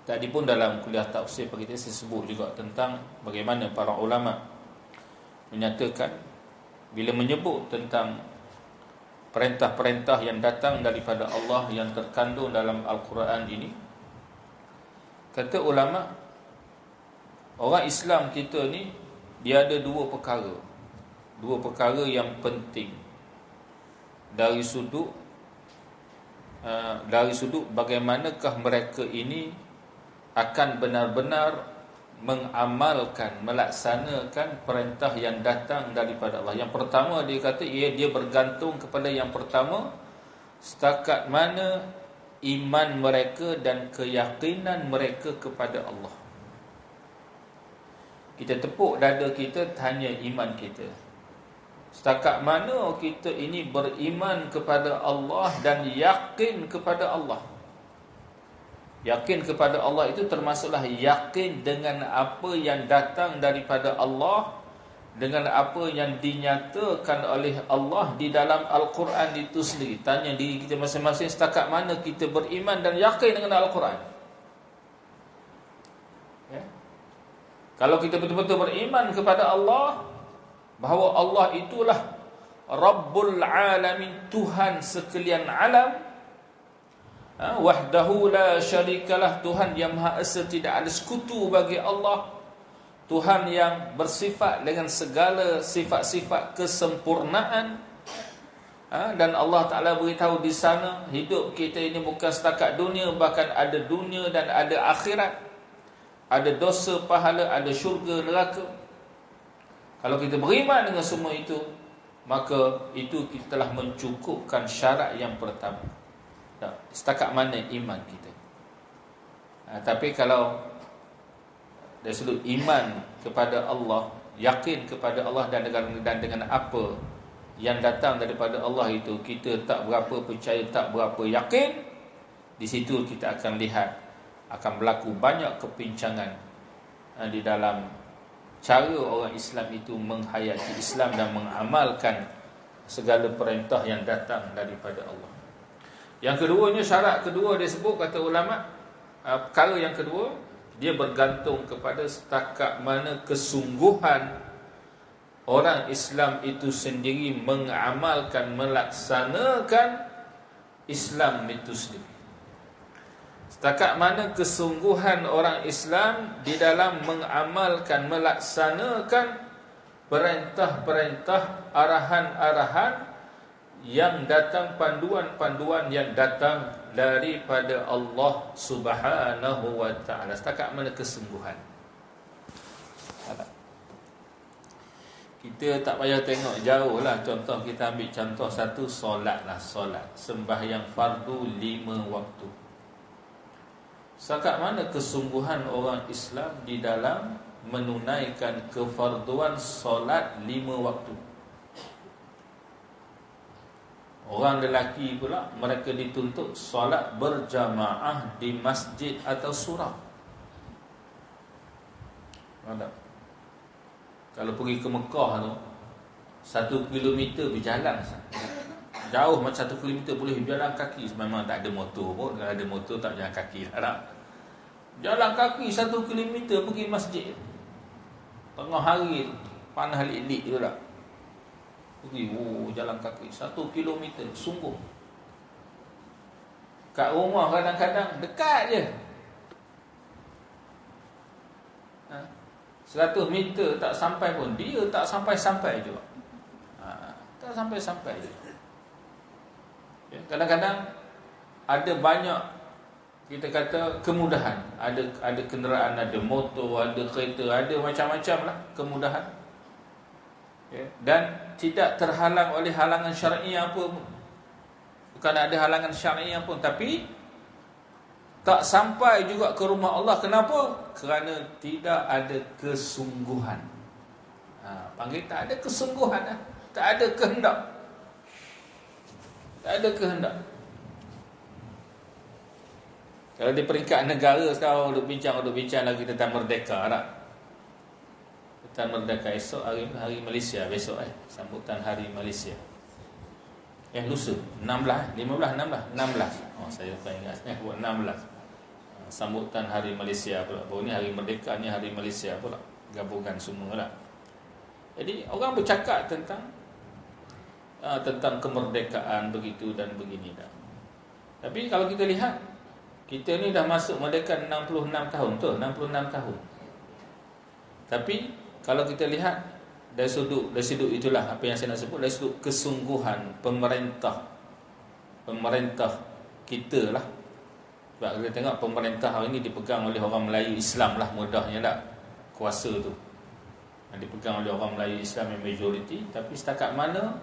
[SPEAKER 1] Tadi pun dalam kuliah tafsir pagi tadi saya sebut juga tentang bagaimana para ulama menyatakan bila menyebut tentang perintah-perintah yang datang daripada Allah yang terkandung dalam Al-Quran ini. Kata ulama, orang Islam kita ni dia ada dua perkara yang penting dari sudut bagaimanakah mereka ini akan benar-benar mengamalkan, melaksanakan perintah yang datang daripada Allah. Yang pertama dia kata dia bergantung kepada yang pertama, setakat mana iman mereka dan keyakinan mereka kepada Allah. Kita tepuk dada kita, tanya iman kita, setakat mana kita ini beriman kepada Allah dan yakin kepada Allah. Yakin kepada Allah itu termasuklah yakin dengan apa yang datang daripada Allah, dengan apa yang dinyatakan oleh Allah di dalam Al-Quran itu sendiri. Tanya diri kita masing-masing, setakat mana kita beriman dan yakin dengan Al-Quran. Ya? Kalau kita betul-betul beriman kepada Allah, bahawa Allah itulah Rabbul Alamin, Tuhan sekalian alam, wahdahu la syarikalah, Tuhan yang Maha Esa, tidak ada sekutu bagi Allah, Tuhan yang bersifat dengan segala sifat-sifat kesempurnaan. Dan Allah Ta'ala beritahu di sana, hidup kita ini bukan setakat dunia, bahkan ada dunia dan ada akhirat, ada dosa, pahala, ada syurga, neraka. Kalau kita beriman dengan semua itu, maka itu kita telah mencukupkan syarat yang pertama. Setakat mana iman kita. Tapi kalau dari sudut iman kepada Allah, yakin kepada Allah dan dengan apa yang datang daripada Allah itu kita tak berapa percaya, tak berapa yakin, di situ kita akan lihat akan berlaku banyak kepincangan di dalam cara orang Islam itu menghayati Islam dan mengamalkan segala perintah yang datang daripada Allah. Yang keduanya, syarat kedua dia sebut, kata ulama, perkara yang kedua, dia bergantung kepada setakat mana kesungguhan orang Islam itu sendiri mengamalkan, melaksanakan Islam itu sendiri. Setakat mana kesungguhan orang Islam di dalam mengamalkan, melaksanakan perintah-perintah, arahan-arahan yang datang, panduan-panduan yang datang daripada Allah Subhanahu wa ta'ala. Setakat mana kesungguhan. Kita tak payah tengok jauh lah. Contoh, kita ambil contoh satu, solat lah. Solat, sembahyang fardu 5 waktu. Setakat mana kesungguhan orang Islam di dalam menunaikan kefarduan solat 5 waktu. Orang lelaki pula, mereka dituntut solat berjamaah di masjid atau surau. Ada. Kalau pergi ke Mekah tu 1 kilometer berjalan. Jauh macam 1 kilometer boleh berjalan kaki. Memang tak ada motor pun. Kalau ada motor tak jalan kaki lah. Jalan kaki 1 kilometer pergi masjid. Tengah hari panas lik-lik tu lah. Pergi, jalan kaki 1 kilometer, sungguh. Kat rumah kadang-kadang dekat je. 100 meter tak sampai pun. Dia tak sampai-sampai juga. Tak sampai-sampai je. Kadang-kadang ada banyak, kita kata, kemudahan. Ada kenderaan, ada motor, ada kereta, ada macam-macam lah kemudahan. Dan tidak terhalang oleh halangan syar'i apa pun. Bukan ada halangan syar'i pun, tapi tak sampai juga ke rumah Allah. Kenapa? Kerana tidak ada kesungguhan. Panggil tak ada kesungguhan. Tak ada kehendak. Tak ada kehendak. Kalau di peringkat negara sekarang duduk bincang lagi tentang merdeka tak? Tentang merdeka esok hari Malaysia besok sambutan hari Malaysia. Lusa 16 saya tak ingat buat 16. Sambutan hari Malaysia pula. Baru ni hari merdeka, ni hari Malaysia pula. Gabungan semualah. Jadi orang bercakap tentang kemerdekaan begitu dan begini dah. Tapi kalau kita lihat, kita ni dah masuk merdeka 66 tahun tu, 66 tahun. Tapi kalau kita lihat dari sudut itulah apa yang saya nak sebut, dari sudut kesungguhan pemerintah kita lah. Sebab kita tengok pemerintah hari ini dipegang oleh orang Melayu Islam lah, mudahnya tak kuasa tu. Dipegang oleh orang Melayu Islam yang majoriti. Tapi setakat mana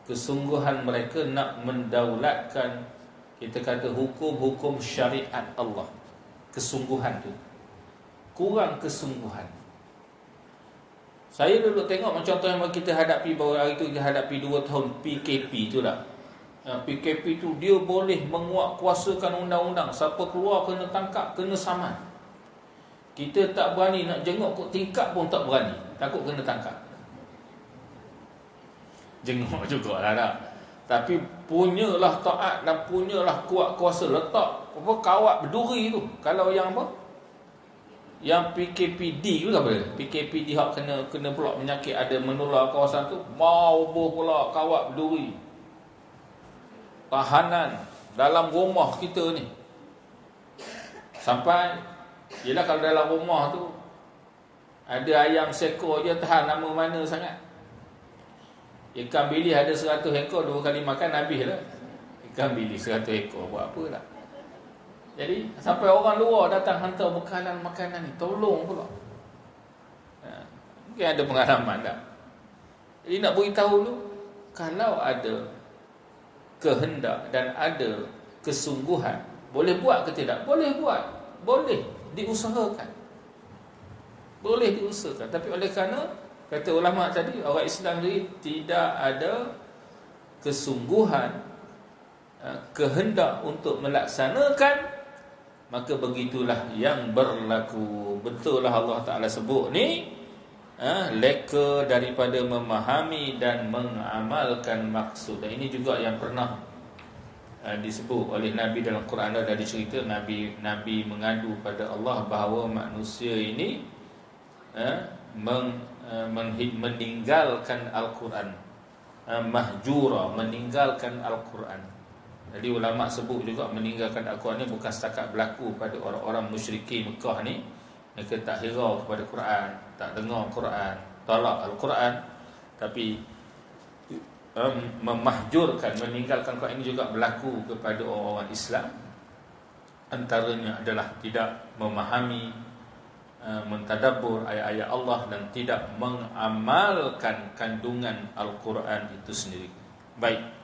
[SPEAKER 1] kesungguhan mereka nak mendaulatkan, kita kata, hukum-hukum syariat Allah. Kesungguhan tu kurang kesungguhan. Saya dulu tengok macam contoh yang kita hadapi baru hari tu, kita hadapi 2 tahun PKP tu lah. PKP tu dia boleh menguatkuasakan undang-undang. Siapa keluar kena tangkap, kena saman. Kita tak berani nak jenguk kot tingkap pun tak berani, takut kena tangkap. Jenguk jugalah tak. Tapi punyalah taat dan punyalah kuat kuasa. Letak kawat berduri tu. Kalau yang apa? Yang PKPD tu apa dia? PKPD hak kena pula penyakit ada menular kawasan tu, mau pula kawat berduri. Tahanan dalam rumah kita ni. Sampai yelah kalau dalam rumah tu ada ayam seekor je, tahan lama mana sangat. Ikan bilis ada 100 ekor, 2 kali makan habis lah. Ikan bilis 100 ekor buat apa lah. Jadi sampai orang luar datang hantar bekalan makanan ni, tolong pula. Mungkin ada pengalaman tak? Jadi nak beritahu dulu, kalau ada kehendak dan ada kesungguhan, boleh buat ke tidak? Boleh buat. Boleh diusahakan. Boleh diusahakan. Tapi oleh kerana kata ulama tadi, orang Islam ni tidak ada kesungguhan, kehendak untuk melaksanakan, maka begitulah yang berlaku. Betul lah Allah Ta'ala sebut ni, leka daripada memahami dan mengamalkan maksud. Dan ini juga yang pernah disebut oleh Nabi dalam Quran. Ada cerita Nabi mengadu pada Allah bahawa manusia ini meninggalkan Al-Quran, mahjura, meninggalkan Al-Quran. Jadi ulama sebut juga meninggalkan Al-Quran ni bukan setakat berlaku pada orang-orang musyrikin Mekah ni. Mereka tak hirau kepada Quran, tak dengar Quran, tolak Al-Quran. Tapi memahjurkan, meninggalkan Quran ini juga berlaku kepada orang-orang Islam. Antaranya adalah tidak memahami, mentadabbur ayat-ayat Allah dan tidak mengamalkan kandungan Al-Quran itu sendiri. Baik.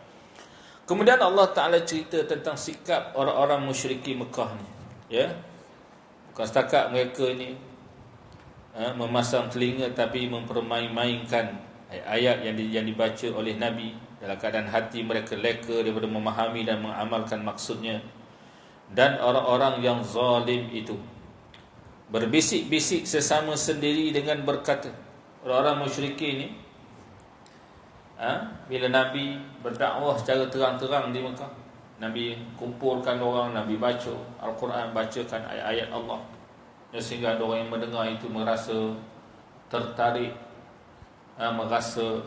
[SPEAKER 1] Kemudian Allah Ta'ala cerita tentang sikap orang-orang musyrikin Mekah ni. Ya. Bukan setakat mereka ni memasang telinga tapi mempermain-mainkan ayat yang dibaca oleh Nabi dalam keadaan hati mereka leka daripada memahami dan mengamalkan maksudnya. Dan orang-orang yang zalim itu berbisik-bisik sesama sendiri dengan berkata, orang-orang musyrikin ni bila Nabi berdakwah secara terang-terang di Mekah, Nabi kumpulkan orang, Nabi baca Al-Quran, bacakan ayat-ayat Allah, sehingga ada orang yang mendengar itu merasa tertarik, merasa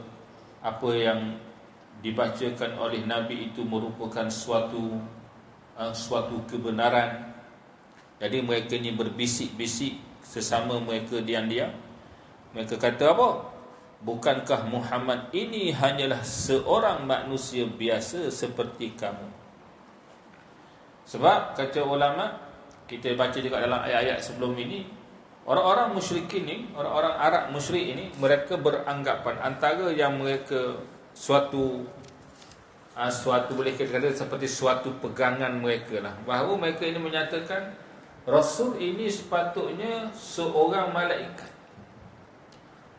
[SPEAKER 1] apa yang dibacakan oleh Nabi itu merupakan suatu kebenaran. Jadi mereka ni berbisik-bisik sesama mereka diam-diam. Mereka kata apa? Bukankah Muhammad ini hanyalah seorang manusia biasa seperti kamu? Sebab kata ulama, kita baca juga dalam ayat-ayat sebelum ini, orang-orang musyrikin ni, orang-orang Arab musyrik ini, mereka beranggapan antara yang mereka suatu boleh kita kata seperti suatu pegangan mereka lah, bahawa mereka ini menyatakan Rasul ini sepatutnya seorang malaikat.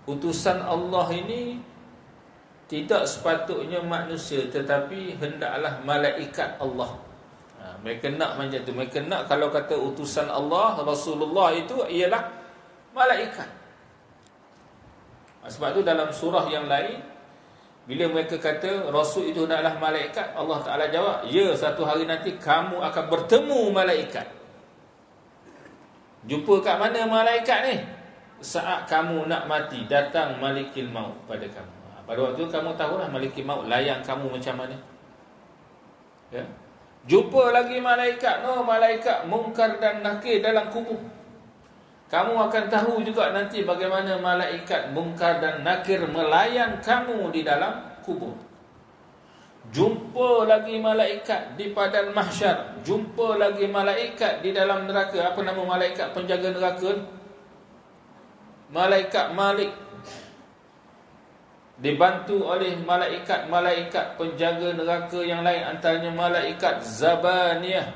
[SPEAKER 1] Utusan Allah ini tidak sepatutnya manusia, tetapi hendaklah malaikat Allah. Mereka nak macam tu. Mereka nak kalau kata utusan Allah, Rasulullah itu ialah malaikat. Sebab tu dalam surah yang lain, bila mereka kata Rasul itu hendaklah malaikat, Allah Ta'ala jawab, ya, satu hari nanti kamu akan bertemu malaikat. Jumpa kat mana malaikat ni? Saat kamu nak mati, datang Malikil Maut pada kamu. Pada waktu kamu tahulah Malikil Maut layan kamu macam mana. Ya. Jumpa lagi malaikat, malaikat Munkar dan Nakir dalam kubur. Kamu akan tahu juga nanti bagaimana malaikat Munkar dan Nakir melayan kamu di dalam kubur. Jumpa lagi malaikat di padang mahsyar. Jumpa lagi malaikat di dalam neraka. Apa nama malaikat penjaga neraka? Malaikat Malik. Dibantu oleh malaikat-malaikat penjaga neraka yang lain, antaranya malaikat Zabaniyah.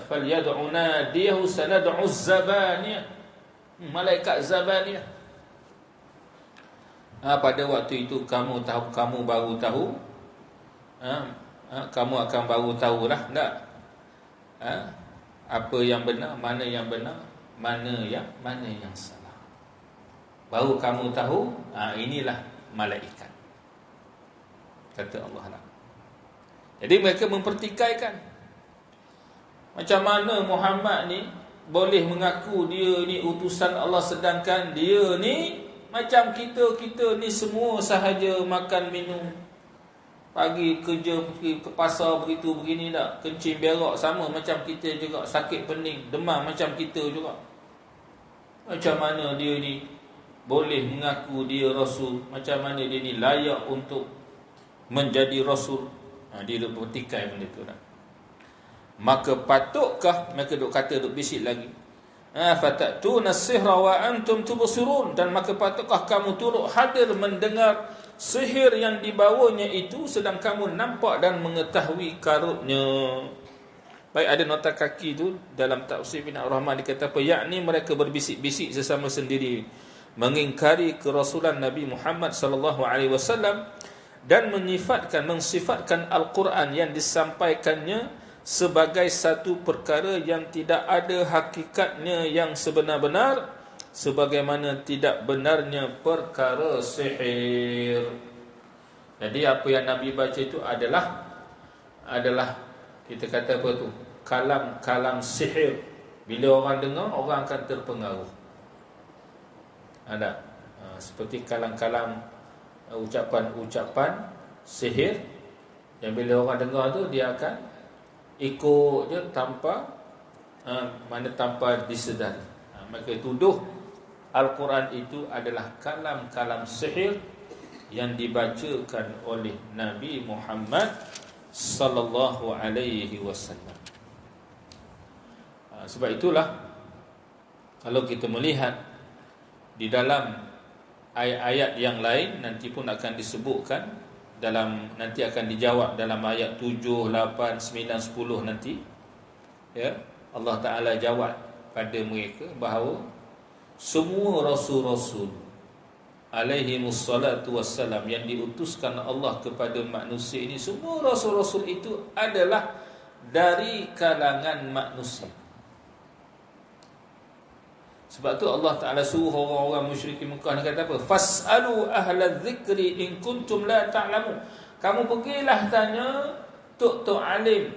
[SPEAKER 1] Falyad'u nadiyahu sanad'u Zabaniyah. Malaikat Zabaniyah. Pada waktu itu kamu baru tahu, kamu akan baru tahulah, tak? Apa yang benar, mana yang benar, mana yang salah. Baru kamu tahu, inilah malaikat, kata Allah lah. Jadi mereka mempertikaikan, macam mana Muhammad ni boleh mengaku dia ni utusan Allah, sedangkan dia ni macam kita ni semua sahaja makan minum, pagi kerja, pergi ke pasar, begitu begini tak, kencing berak sama macam kita juga, sakit pening, demam macam kita juga. Macam mana dia ni boleh mengaku dia Rasul? Macam mana dia ni layak untuk menjadi Rasul? Dia bertikai benda tu tak? Maka patutkah, mereka duk bisik lagi, fatatuna sihra wa antum tubsirun, dan maka patutkah kamu turut hadir mendengar sihir yang dibawanya itu sedang kamu nampak dan mengetahui karutnya. Baik, ada nota kaki tu dalam tafsir bin Ar-Rahman, dikata apa? Yakni mereka berbisik-bisik sesama sendiri mengingkari kerasulan Nabi Muhammad sallallahu alaihi wasallam dan mensifatkan Al-Quran yang disampaikannya sebagai satu perkara yang tidak ada hakikatnya yang sebenar-benar, sebagaimana tidak benarnya perkara sihir. Jadi apa yang Nabi baca itu adalah kita kata apa tu, kalam sihir. Bila orang dengar, orang akan terpengaruh. Ada seperti kalam ucapan sihir yang bila orang dengar tu dia akan ikut je tanpa disedari. Maka tuduh Al-Quran itu adalah kalam sihir yang dibacakan oleh Nabi Muhammad sallallahu alaihi wasallam. Sebab itulah kalau kita melihat di dalam ayat-ayat yang lain, nanti pun akan disebutkan nanti akan dijawab dalam ayat 7, 8, 9, 10 nanti. Ya, Allah Taala jawab pada mereka bahawa semua rasul-rasul alaihimus salatu wassalam yang diutuskan Allah kepada manusia ini, semua rasul-rasul itu adalah dari kalangan manusia. Sebab tu Allah Ta'ala suruh orang-orang musyrikin Mekah ni kata apa? Fas'alu ahla dzikri in kuntum la ta'lamun. Kamu pergilah tanya tok-tok alim.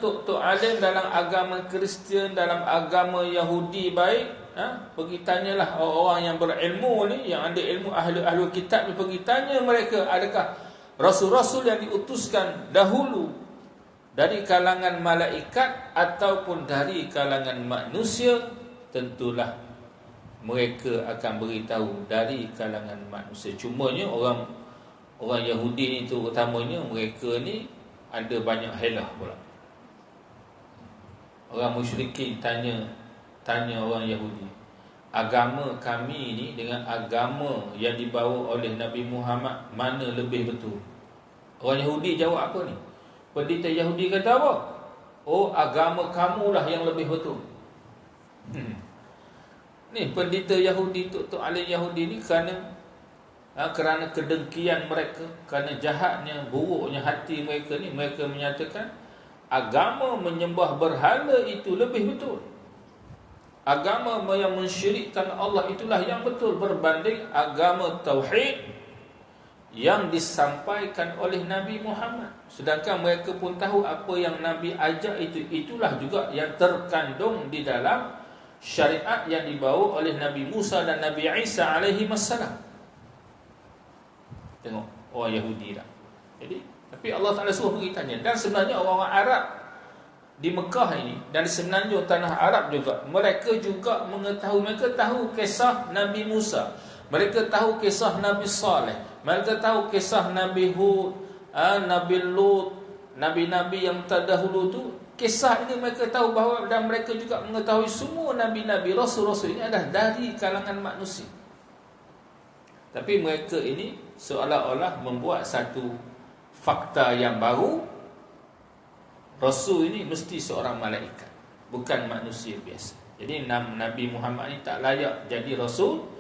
[SPEAKER 1] Tok-tok alim dalam agama Kristian, dalam agama Yahudi baik. Pergi tanyalah orang-orang yang berilmu ni, yang ada ilmu ahli kitab ni, pergi tanya mereka adakah rasul-rasul yang diutuskan dahulu dari kalangan malaikat ataupun dari kalangan manusia. Tentulah mereka akan beritahu dari kalangan manusia. Cumanya orang Yahudi ni terutamanya, mereka ni ada banyak helah pula. Orang musyrikin tanya orang Yahudi, agama kami ni dengan agama yang dibawa oleh Nabi Muhammad, mana lebih betul? Orang Yahudi jawab apa ni? Pendeta Yahudi kata apa? Oh, agama kamulah yang lebih betul. Ni pendeta Yahudi, tok alim Yahudi ni kerana kedengkian mereka, kerana jahatnya, buruknya hati mereka ni, mereka menyatakan agama menyembah berhala itu lebih betul. Agama yang mensyirikkan Allah itulah yang betul berbanding agama tauhid yang disampaikan oleh Nabi Muhammad. Sedangkan mereka pun tahu apa yang Nabi ajak itulah juga yang terkandung di dalam syariat yang dibawa oleh Nabi Musa dan Nabi Isa alaihi wassalam. Tengok orang Yahudi dah. Jadi, tapi Allah Taala suruh pergi tanya. Dan sebenarnya orang-orang Arab di Mekah ini dan di semenanjung tanah Arab juga, mereka juga mengetahui, mereka tahu kisah Nabi Musa, mereka tahu kisah Nabi Saleh, mereka tahu kisah Nabi Hud, Nabi Lut, nabi-nabi yang terdahulu tu. Kisah ini mereka tahu bahawa, dan mereka juga mengetahui semua nabi-nabi, rasul-rasul ini adalah dari kalangan manusia. Tapi mereka ini seolah-olah membuat satu fakta yang baru. Rasul ini mesti seorang malaikat, bukan manusia biasa. Jadi Nabi Muhammad ini tak layak jadi rasul.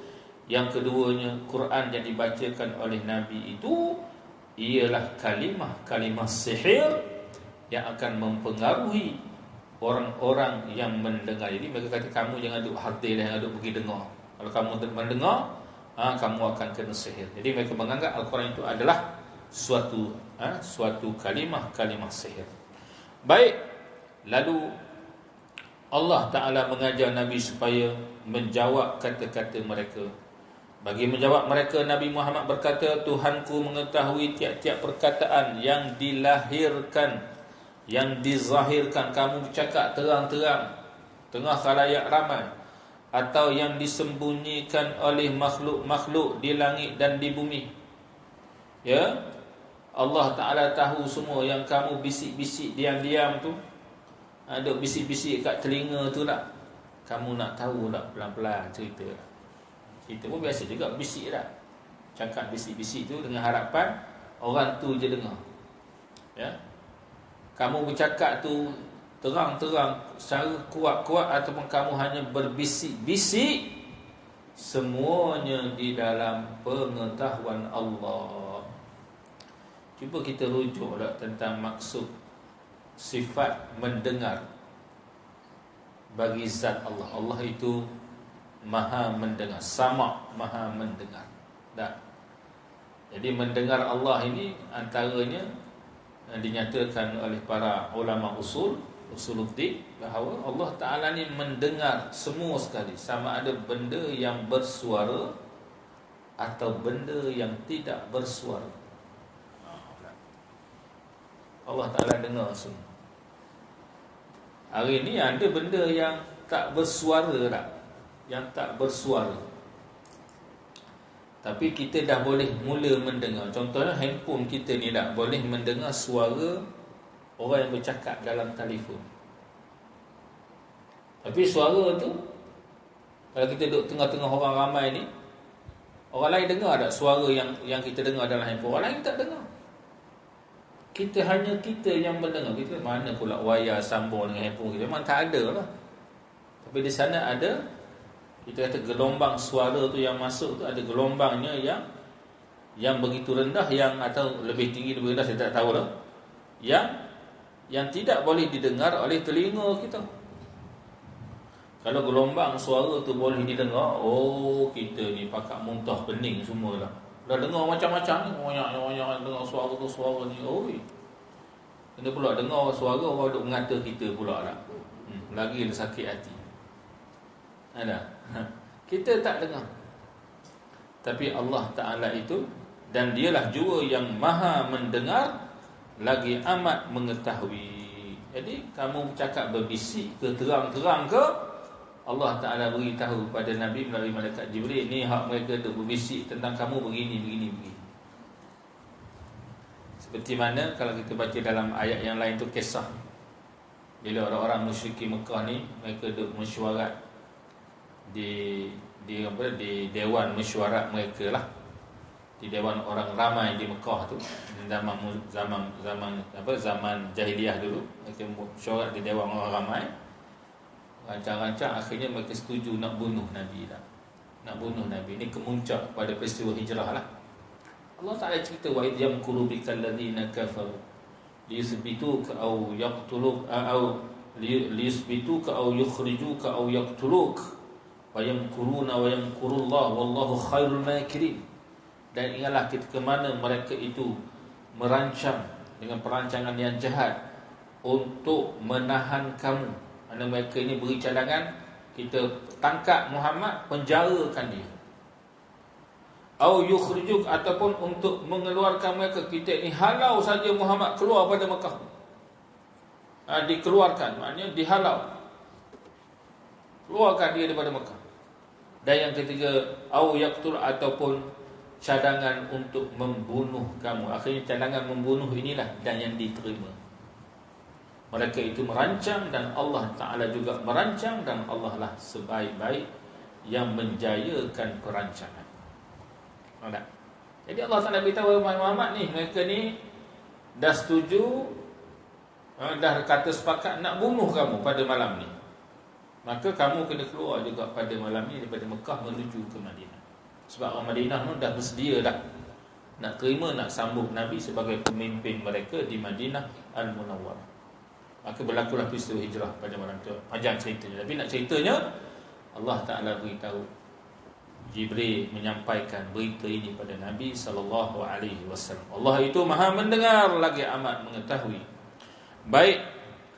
[SPEAKER 1] Yang keduanya, Quran yang dibacakan oleh Nabi itu ialah kalimah sihir yang akan mempengaruhi orang-orang yang mendengar. Jadi mereka kata, kamu jangan duduk hadir, jangan duduk pergi dengar. Kalau kamu mendengar, kamu akan kena sihir. Jadi mereka menganggap Al-Quran itu adalah suatu kalimah sihir. Baik, lalu Allah Ta'ala mengajar Nabi supaya menjawab kata-kata mereka. Bagi menjawab mereka, Nabi Muhammad berkata, Tuhanku mengetahui tiap-tiap perkataan yang dilahirkan, yang dizahirkan, kamu bercakap terang-terang tengah khalayak ramai, atau yang disembunyikan oleh makhluk-makhluk di langit dan di bumi. Ya, Allah Ta'ala tahu semua. Yang kamu bisik-bisik diam-diam tu, ada bisik-bisik kat telinga tu lah, kamu nak tahu tak pelan-pelan cerita. Kita pun biasa juga bisik dah, cakap bisik-bisik tu dengan harapan orang tu je dengar. Ya, kamu bercakap tu terang-terang secara kuat-kuat ataupun kamu hanya berbisik-bisik, semuanya di dalam pengetahuan Allah. Cuba kita rujuklah tentang maksud sifat mendengar bagi zat Allah. Allah itu maha mendengar. Sama' maha mendengar. Tak. Jadi mendengar Allah ini antaranya dinyatakan oleh para ulama usuluddin bahawa Allah Ta'ala ni mendengar semua sekali, sama ada benda yang bersuara atau benda yang tidak bersuara. Allah Ta'ala dengar semua. Hari ni ada benda yang tak bersuara tak? Yang tak bersuara, tapi kita dah boleh mula mendengar. Contohnya handphone kita ni dah boleh mendengar suara orang yang bercakap dalam telefon. Tapi suara tu, kalau kita duduk tengah-tengah orang ramai ni, orang lain dengar tak suara yang kita dengar dalam handphone? Orang lain tak dengar. Hanya kita yang mendengar. Kita mana pula wayar sambung dengan handphone kita? Memang tak ada lah. Tapi di sana ada, kita kata gelombang suara tu yang masuk tu, ada gelombangnya yang begitu rendah, yang atau lebih tinggi, lebih rendah, saya tak tahu lah, yang tidak boleh didengar oleh telinga kita. Kalau gelombang suara tu boleh didengar, oh kita ni pakak muntah pening semua lah. Dah dengar macam-macam ni, banyak dengar suara tu, suara ni, oi. Kena pula dengar suara orang duk mengata kita pula lah. Lagi sakit hati. Ada. Kita tak dengar. Tapi Allah Ta'ala itu, dan dialah juga yang maha mendengar, lagi amat mengetahui. Jadi kamu bercakap berbisik ke terang-terang ke, Allah Ta'ala beritahu pada Nabi melalui malaikat Jibril, ni hak mereka tu berbisik tentang kamu begini. Seperti mana kalau kita baca dalam ayat yang lain tu, kisah bila orang-orang musyrikin Mekah ni, mereka duk mesyuarat di dewan mesyuarat mereka lah, di dewan orang ramai di Mekah tu, zaman jahiliah dulu, mereka mesyuarat di dewan orang ramai, rancang-rancang, akhirnya mereka setuju nak bunuh Nabi lah. Nak bunuh Nabi. Ini kemuncak pada peristiwa hijrah lah. Allah Ta'ala cerita, wa idh yamkuru bikal ladzina kafaru liyuthbituka aw yaqtuluk aw liyuthbituka aw yukhrijuka aw yaqtuluk wa yamkuruna wa yamkurullah wallahu khairul makirin. Dan ingatlah ketika mana mereka itu merancang dengan perancangan yang jahat untuk menahan kamu. Mana mereka ini beri cadangan, kita tangkap Muhammad, penjarakan dia. Au yukhrijuk, ataupun untuk mengeluarkan mereka, kita ni halau saja Muhammad keluar pada Mekah. Dikeluarkan, maknanya dihalau, keluarkan dia daripada Mekah. Dan yang ketiga, au yaqtul, ataupun cadangan untuk membunuh kamu. Akhirnya cadangan membunuh inilah dan yang diterima. Mereka itu merancang dan Allah Ta'ala juga merancang, dan Allah lah sebaik-baik yang menjayakan perancangan. Jadi Allah Ta'ala beritahu Muhammad ni, mereka ni dah setuju, dah kata sepakat nak bunuh kamu pada malam ni. Maka kamu kena keluar juga pada malam ni daripada Mekah menuju ke Madinah. Sebab orang Madinah tu dah bersedia dah nak terima, nak sambut Nabi sebagai pemimpin mereka di Madinah Al-Munawwarah. Maka berlakulah peristiwa hijrah pada malam tu. Panjang ceritanya, tapi nak ceritanya, Allah Ta'ala beritahu, Jibril menyampaikan berita ini pada Nabi SAW. Allah itu maha mendengar lagi amat mengetahui. Baik.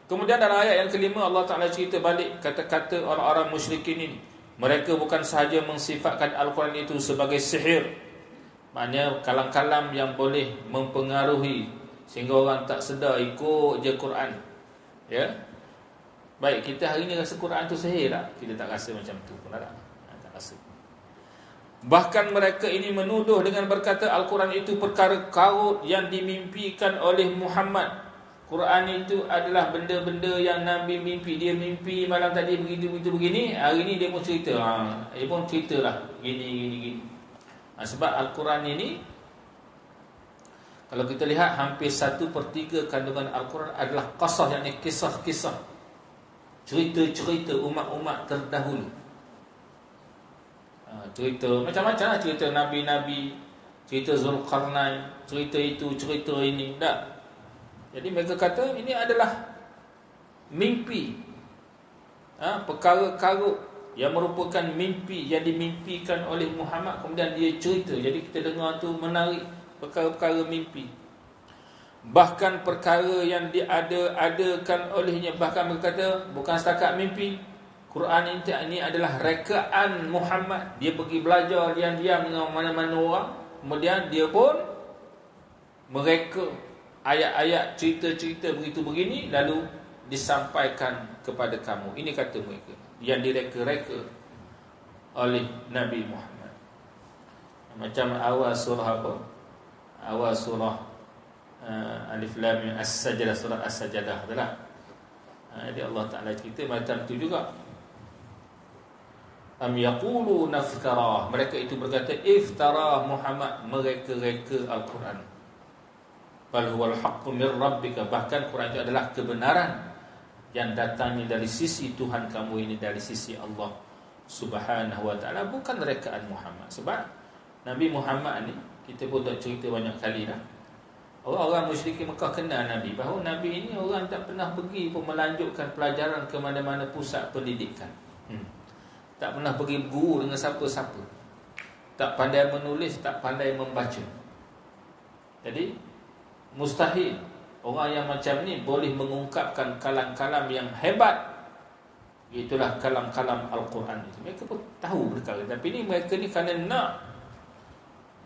[SPEAKER 1] Kemudian dalam ayat yang kelima, Allah Ta'ala cerita balik kata-kata orang-orang musyrikin ini. Mereka bukan sahaja mensifatkan Al-Quran itu sebagai sihir, maknanya kalam-kalam yang boleh mempengaruhi sehingga orang tak sedar ikut je Quran. Ya. Baik, kita hari ni rasa Quran tu sihir tak? Kita tak rasa macam tu pun tak? Tak rasa. Bahkan mereka ini menuduh dengan berkata Al-Quran itu perkara karut yang dimimpikan oleh Muhammad. Quran itu adalah benda-benda yang Nabi mimpi. Dia mimpi malam tadi begini. Hari ni dia pun cerita. Dia pun ceritalah gini. Sebab Al-Quran ini, kalau kita lihat, hampir 1/3 kandungan Al-Quran adalah qasas, yakni kisah-kisah, cerita-cerita umat-umat terdahulu. Cerita macam-macam lah, cerita Nabi-Nabi, cerita Zulkarnain, cerita itu, cerita ini. Tak. Jadi mereka kata ini adalah mimpi, perkara karut yang merupakan mimpi yang dimimpikan oleh Muhammad, kemudian dia cerita. Jadi kita dengar tu menarik, perkara-perkara mimpi. Bahkan perkara yang diada-adakan olehnya, bahkan berkata bukan setakat mimpi. Quran ini adalah rekaan Muhammad. Dia pergi belajar diam-diam dengan mana-mana orang, kemudian dia pun mereka ayat-ayat, cerita-cerita begitu begini, lalu disampaikan kepada kamu. Ini kata mereka yang direka-reka oleh Nabi Muhammad. Macam awal surah apa? Awal surah Alif Lam Mim As-Sajdah, surah As-Sajdah adalah. Jadi Allah Taala cerita macam tu juga. Am yaqulu naftarah, mereka itu berkata iftara Muhammad, mereka-reka Al-Quran. Bal huwal haqqu mir rabbika, bahkan Quran itu adalah kebenaran yang datangnya dari sisi Tuhan kamu ini, dari sisi Allah Subhanahu wa taala, bukan rekaan Muhammad. Sebab Nabi Muhammad ni, kita pun dah cerita banyak kali dah, orang-orang musyrikin Mekah kenal Nabi, bahawa Nabi ini orang tak pernah pergi pun melanjutkan pelajaran ke mana-mana pusat pendidikan. Tak pernah pergi guru dengan siapa-siapa. Tak pandai menulis, tak pandai membaca. Jadi mustahil orang yang macam ni boleh mengungkapkan kalam-kalam yang hebat. Itulah kalam-kalam Al-Quran itu. Mereka pun tahu perkara, tapi ni mereka ni kerana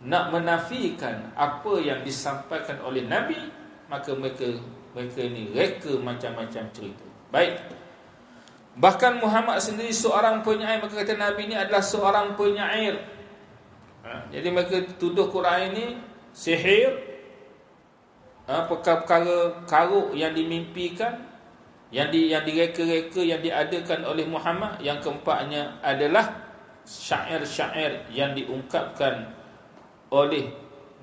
[SPEAKER 1] nak menafikan apa yang disampaikan oleh Nabi, maka mereka ni reka macam-macam cerita. Baik. Bahkan Muhammad sendiri seorang penyair, maka kata Nabi ni adalah seorang penyair. Jadi mereka tuduh Quran ini sihir, perkara-perkara karuk yang dimimpikan, yang direka-reka, yang diadakan oleh Muhammad. Yang keempatnya adalah syair-syair yang diungkapkan oleh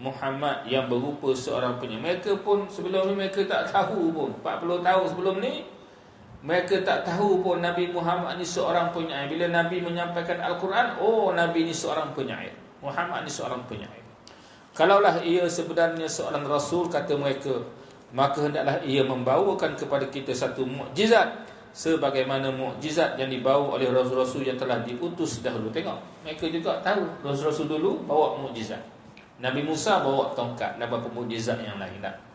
[SPEAKER 1] Muhammad yang berupa seorang penyair. Mereka pun sebelum ni mereka tak tahu pun, 40 tahun sebelum ni mereka tak tahu pun Nabi Muhammad ni seorang penyair. Bila Nabi menyampaikan Al-Quran, oh Nabi ni seorang penyair, Muhammad ni seorang penyair. Kalaulah ia sebenarnya seorang Rasul, kata mereka, maka hendaklah ia membawakan kepada kita satu mukjizat sebagaimana mukjizat yang dibawa oleh Rasul-Rasul yang telah diutus dahulu. Tengok, mereka juga tahu Rasul-Rasul dulu bawa mukjizat. Nabi Musa bawa tongkat dan beberapa mukjizat yang lain dah.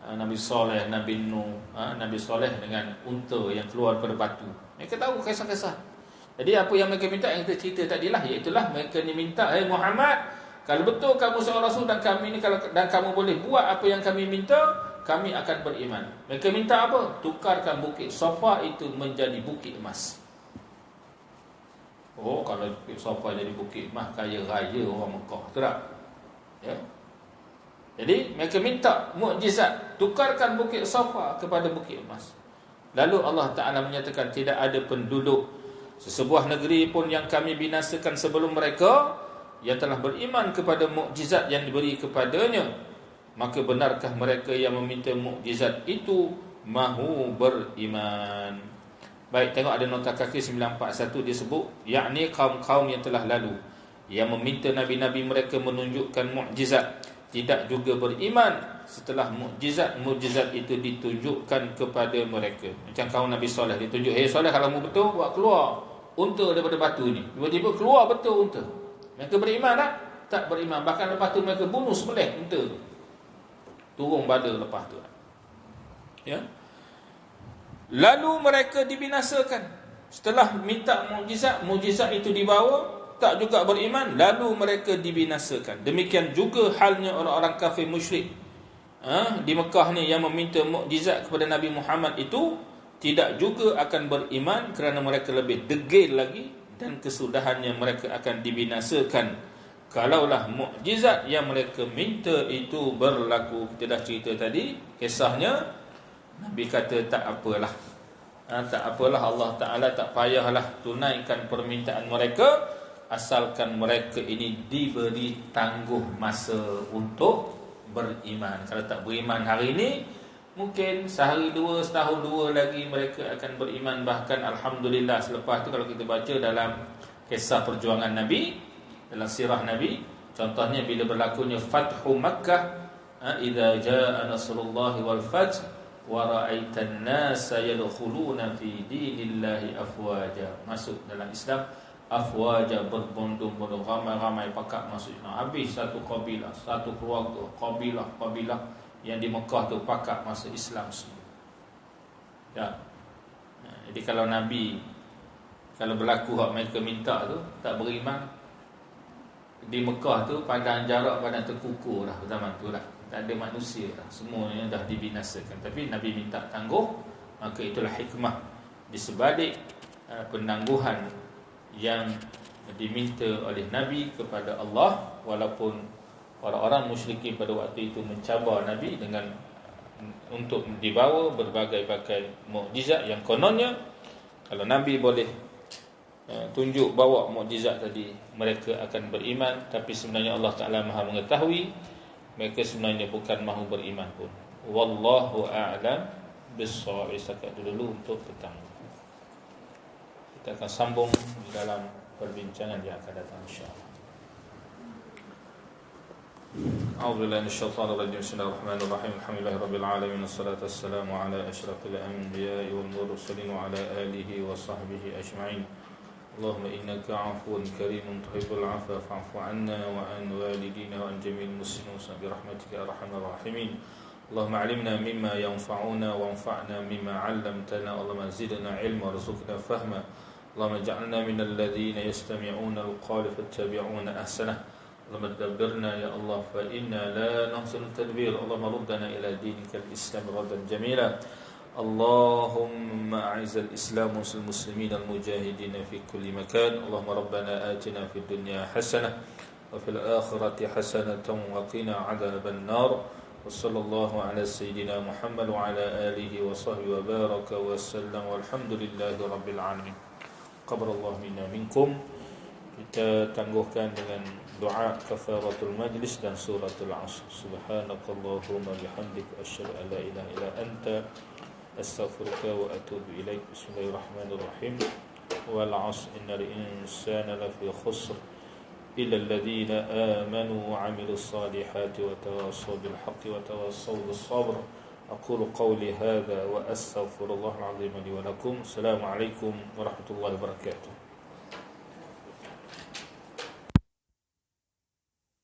[SPEAKER 1] Nabi Saleh, Nabi Nuh, Nabi Saleh dengan unta yang keluar daripada batu. Mereka tahu kisah-kisah. Jadi apa yang mereka minta, yang kita cerita tadilah, iaitulah mereka ni minta, hey Muhammad, kalau betul kamu seorang Rasul dan kami ni, dan kamu boleh buat apa yang kami minta, kami akan beriman. Mereka minta apa? Tukarkan bukit Safa itu menjadi bukit emas. Oh, kalau bukit Safa jadi bukit emas, kaya raya orang Mekah. Betul tak? Ya. Jadi mereka minta mukjizat, tukarkan bukit Safa kepada bukit emas. Lalu Allah Ta'ala menyatakan, tidak ada penduduk sesebuah negeri pun yang kami binasakan sebelum mereka yang telah beriman kepada mukjizat yang diberi kepadanya. Maka benarkah mereka yang meminta mukjizat itu mahu beriman? Baik, tengok ada nota kaki 941 dia sebut, yakni kaum-kaum yang telah lalu yang meminta nabi-nabi mereka menunjukkan mukjizat, tidak juga beriman setelah mukjizat itu ditunjukkan kepada mereka. Macam kaum Nabi Saleh, ditunjuk, hey Saleh, kalau mu betul, buat keluar unta daripada batu ni. Tiba-tiba keluar betul unta. Mereka beriman tak? Tak beriman. Bahkan lepas tu mereka bunuh sembelih unta tu, turun bada lepas tu. Ya. Lalu mereka dibinasakan. Setelah minta mukjizat itu dibawa, tak juga beriman, lalu mereka dibinasakan. Demikian juga halnya orang-orang kafir musyrik di Mekah ni yang meminta mukjizat kepada Nabi Muhammad itu, tidak juga akan beriman kerana mereka lebih degil lagi, dan kesudahannya mereka akan dibinasakan kalaulah mukjizat yang mereka minta itu berlaku. Kita dah cerita tadi kisahnya. Nabi kata tak apalah, tak apalah, Allah Ta'ala tak payahlah tunaikan permintaan mereka, asalkan mereka ini diberi tangguh masa untuk beriman. Kalau tak beriman hari ini, mungkin sehari dua, setahun dua lagi mereka akan beriman. Bahkan Alhamdulillah selepas tu kalau kita baca dalam kisah perjuangan Nabi, dalam sirah Nabi, contohnya bila berlakunya Fathu Makkah, idza jaa nasrullahi wal fath wa ra'aitan nasa yadkhuluna fi dinillahi afwaja. Masuk dalam Islam afwaja, berbondong-bondong, ramai-ramai pakak masuk Islam. Habis satu kabilah, satu keluarga, kabilah yang di Mekah tu pakak masuk Islam semua. Ya. Jadi kalau Nabi, kalau berlaku hak mereka minta tu tak beriman, di Mekah tu padang jarak, padang terkukur dah zaman tu lah. Tak ada manusia dah, semuanya dah dibinasakan. Tapi Nabi minta tangguh, maka itulah hikmah di sebalik penangguhan yang diminta oleh Nabi kepada Allah. Walaupun orang-orang musyrikin pada waktu itu mencabar Nabi dengan untuk dibawa berbagai-bagai mukjizat yang kononnya kalau Nabi boleh tunjuk bawa mukjizat tadi, mereka akan beriman. Tapi sebenarnya Allah Ta'ala Maha mengetahui mereka sebenarnya bukan mahu beriman pun. Wallahu a'lam bis-shawab. Setakat dulu untuk petang. Kita akan sambung di dalam perbincangan yang akan datang insya-Allah. A'udzu billahi minasyaitonir rajim. Bismillahirrahmanirrahim. Alhamdulillahirabbil alamin. Wassalatu wassalamu ala asyrafil anbiya'i wal mursalin wa ala alihi wa sahbihi ajma'in. اللهم إنك عفو كريم تحب العفو فاعف عنا وعن والدينا وعن جميع المسلمين برحمتك يا أرحم الراحمين. اللهم علمنا مما ينفعنا وانفعنا مما علمتنا. اللهم زدنا علما وارزقنا فهما. اللهم اجعلنا من الذين يستمعون القول فاتبعون أحسنه. اللهم دبرنا يا الله فإنا لا نحسن التدبير. اللهم ردنا إلى دينك الإسلام ردا جميلا. اللهم أعز الإسلام والمسلمين المجاهدين في كل مكان. اللهم ربنا آتنا في الدنيا حسنة وفي الآخرة حسنة وقنا عذاب النار. وصلى الله على سيدنا محمد وعلى آله وصحبه وبارك وسلم والحمد لله رب العالمين. قبل الله منا منكم. Kita tangguhkan dengan doa kafaratul majlis dan suratul asr. Subhanakallahumma bihamdika asyhadu an la ilaha illa anta astaghfiruka wa atubu ilaik. Bismillahirrahmanirrahim. Wal 'asr innal insana lafi khusr illa alladhina amanu wa 'amilus salihati wa tawassaw bil haqqi wa tawassaw bis sabr. Aqulu qawli hadha wa astaghfirullahal 'azim li wa lakum. Assalamu alaikum warahmatullahi wabarakatuh.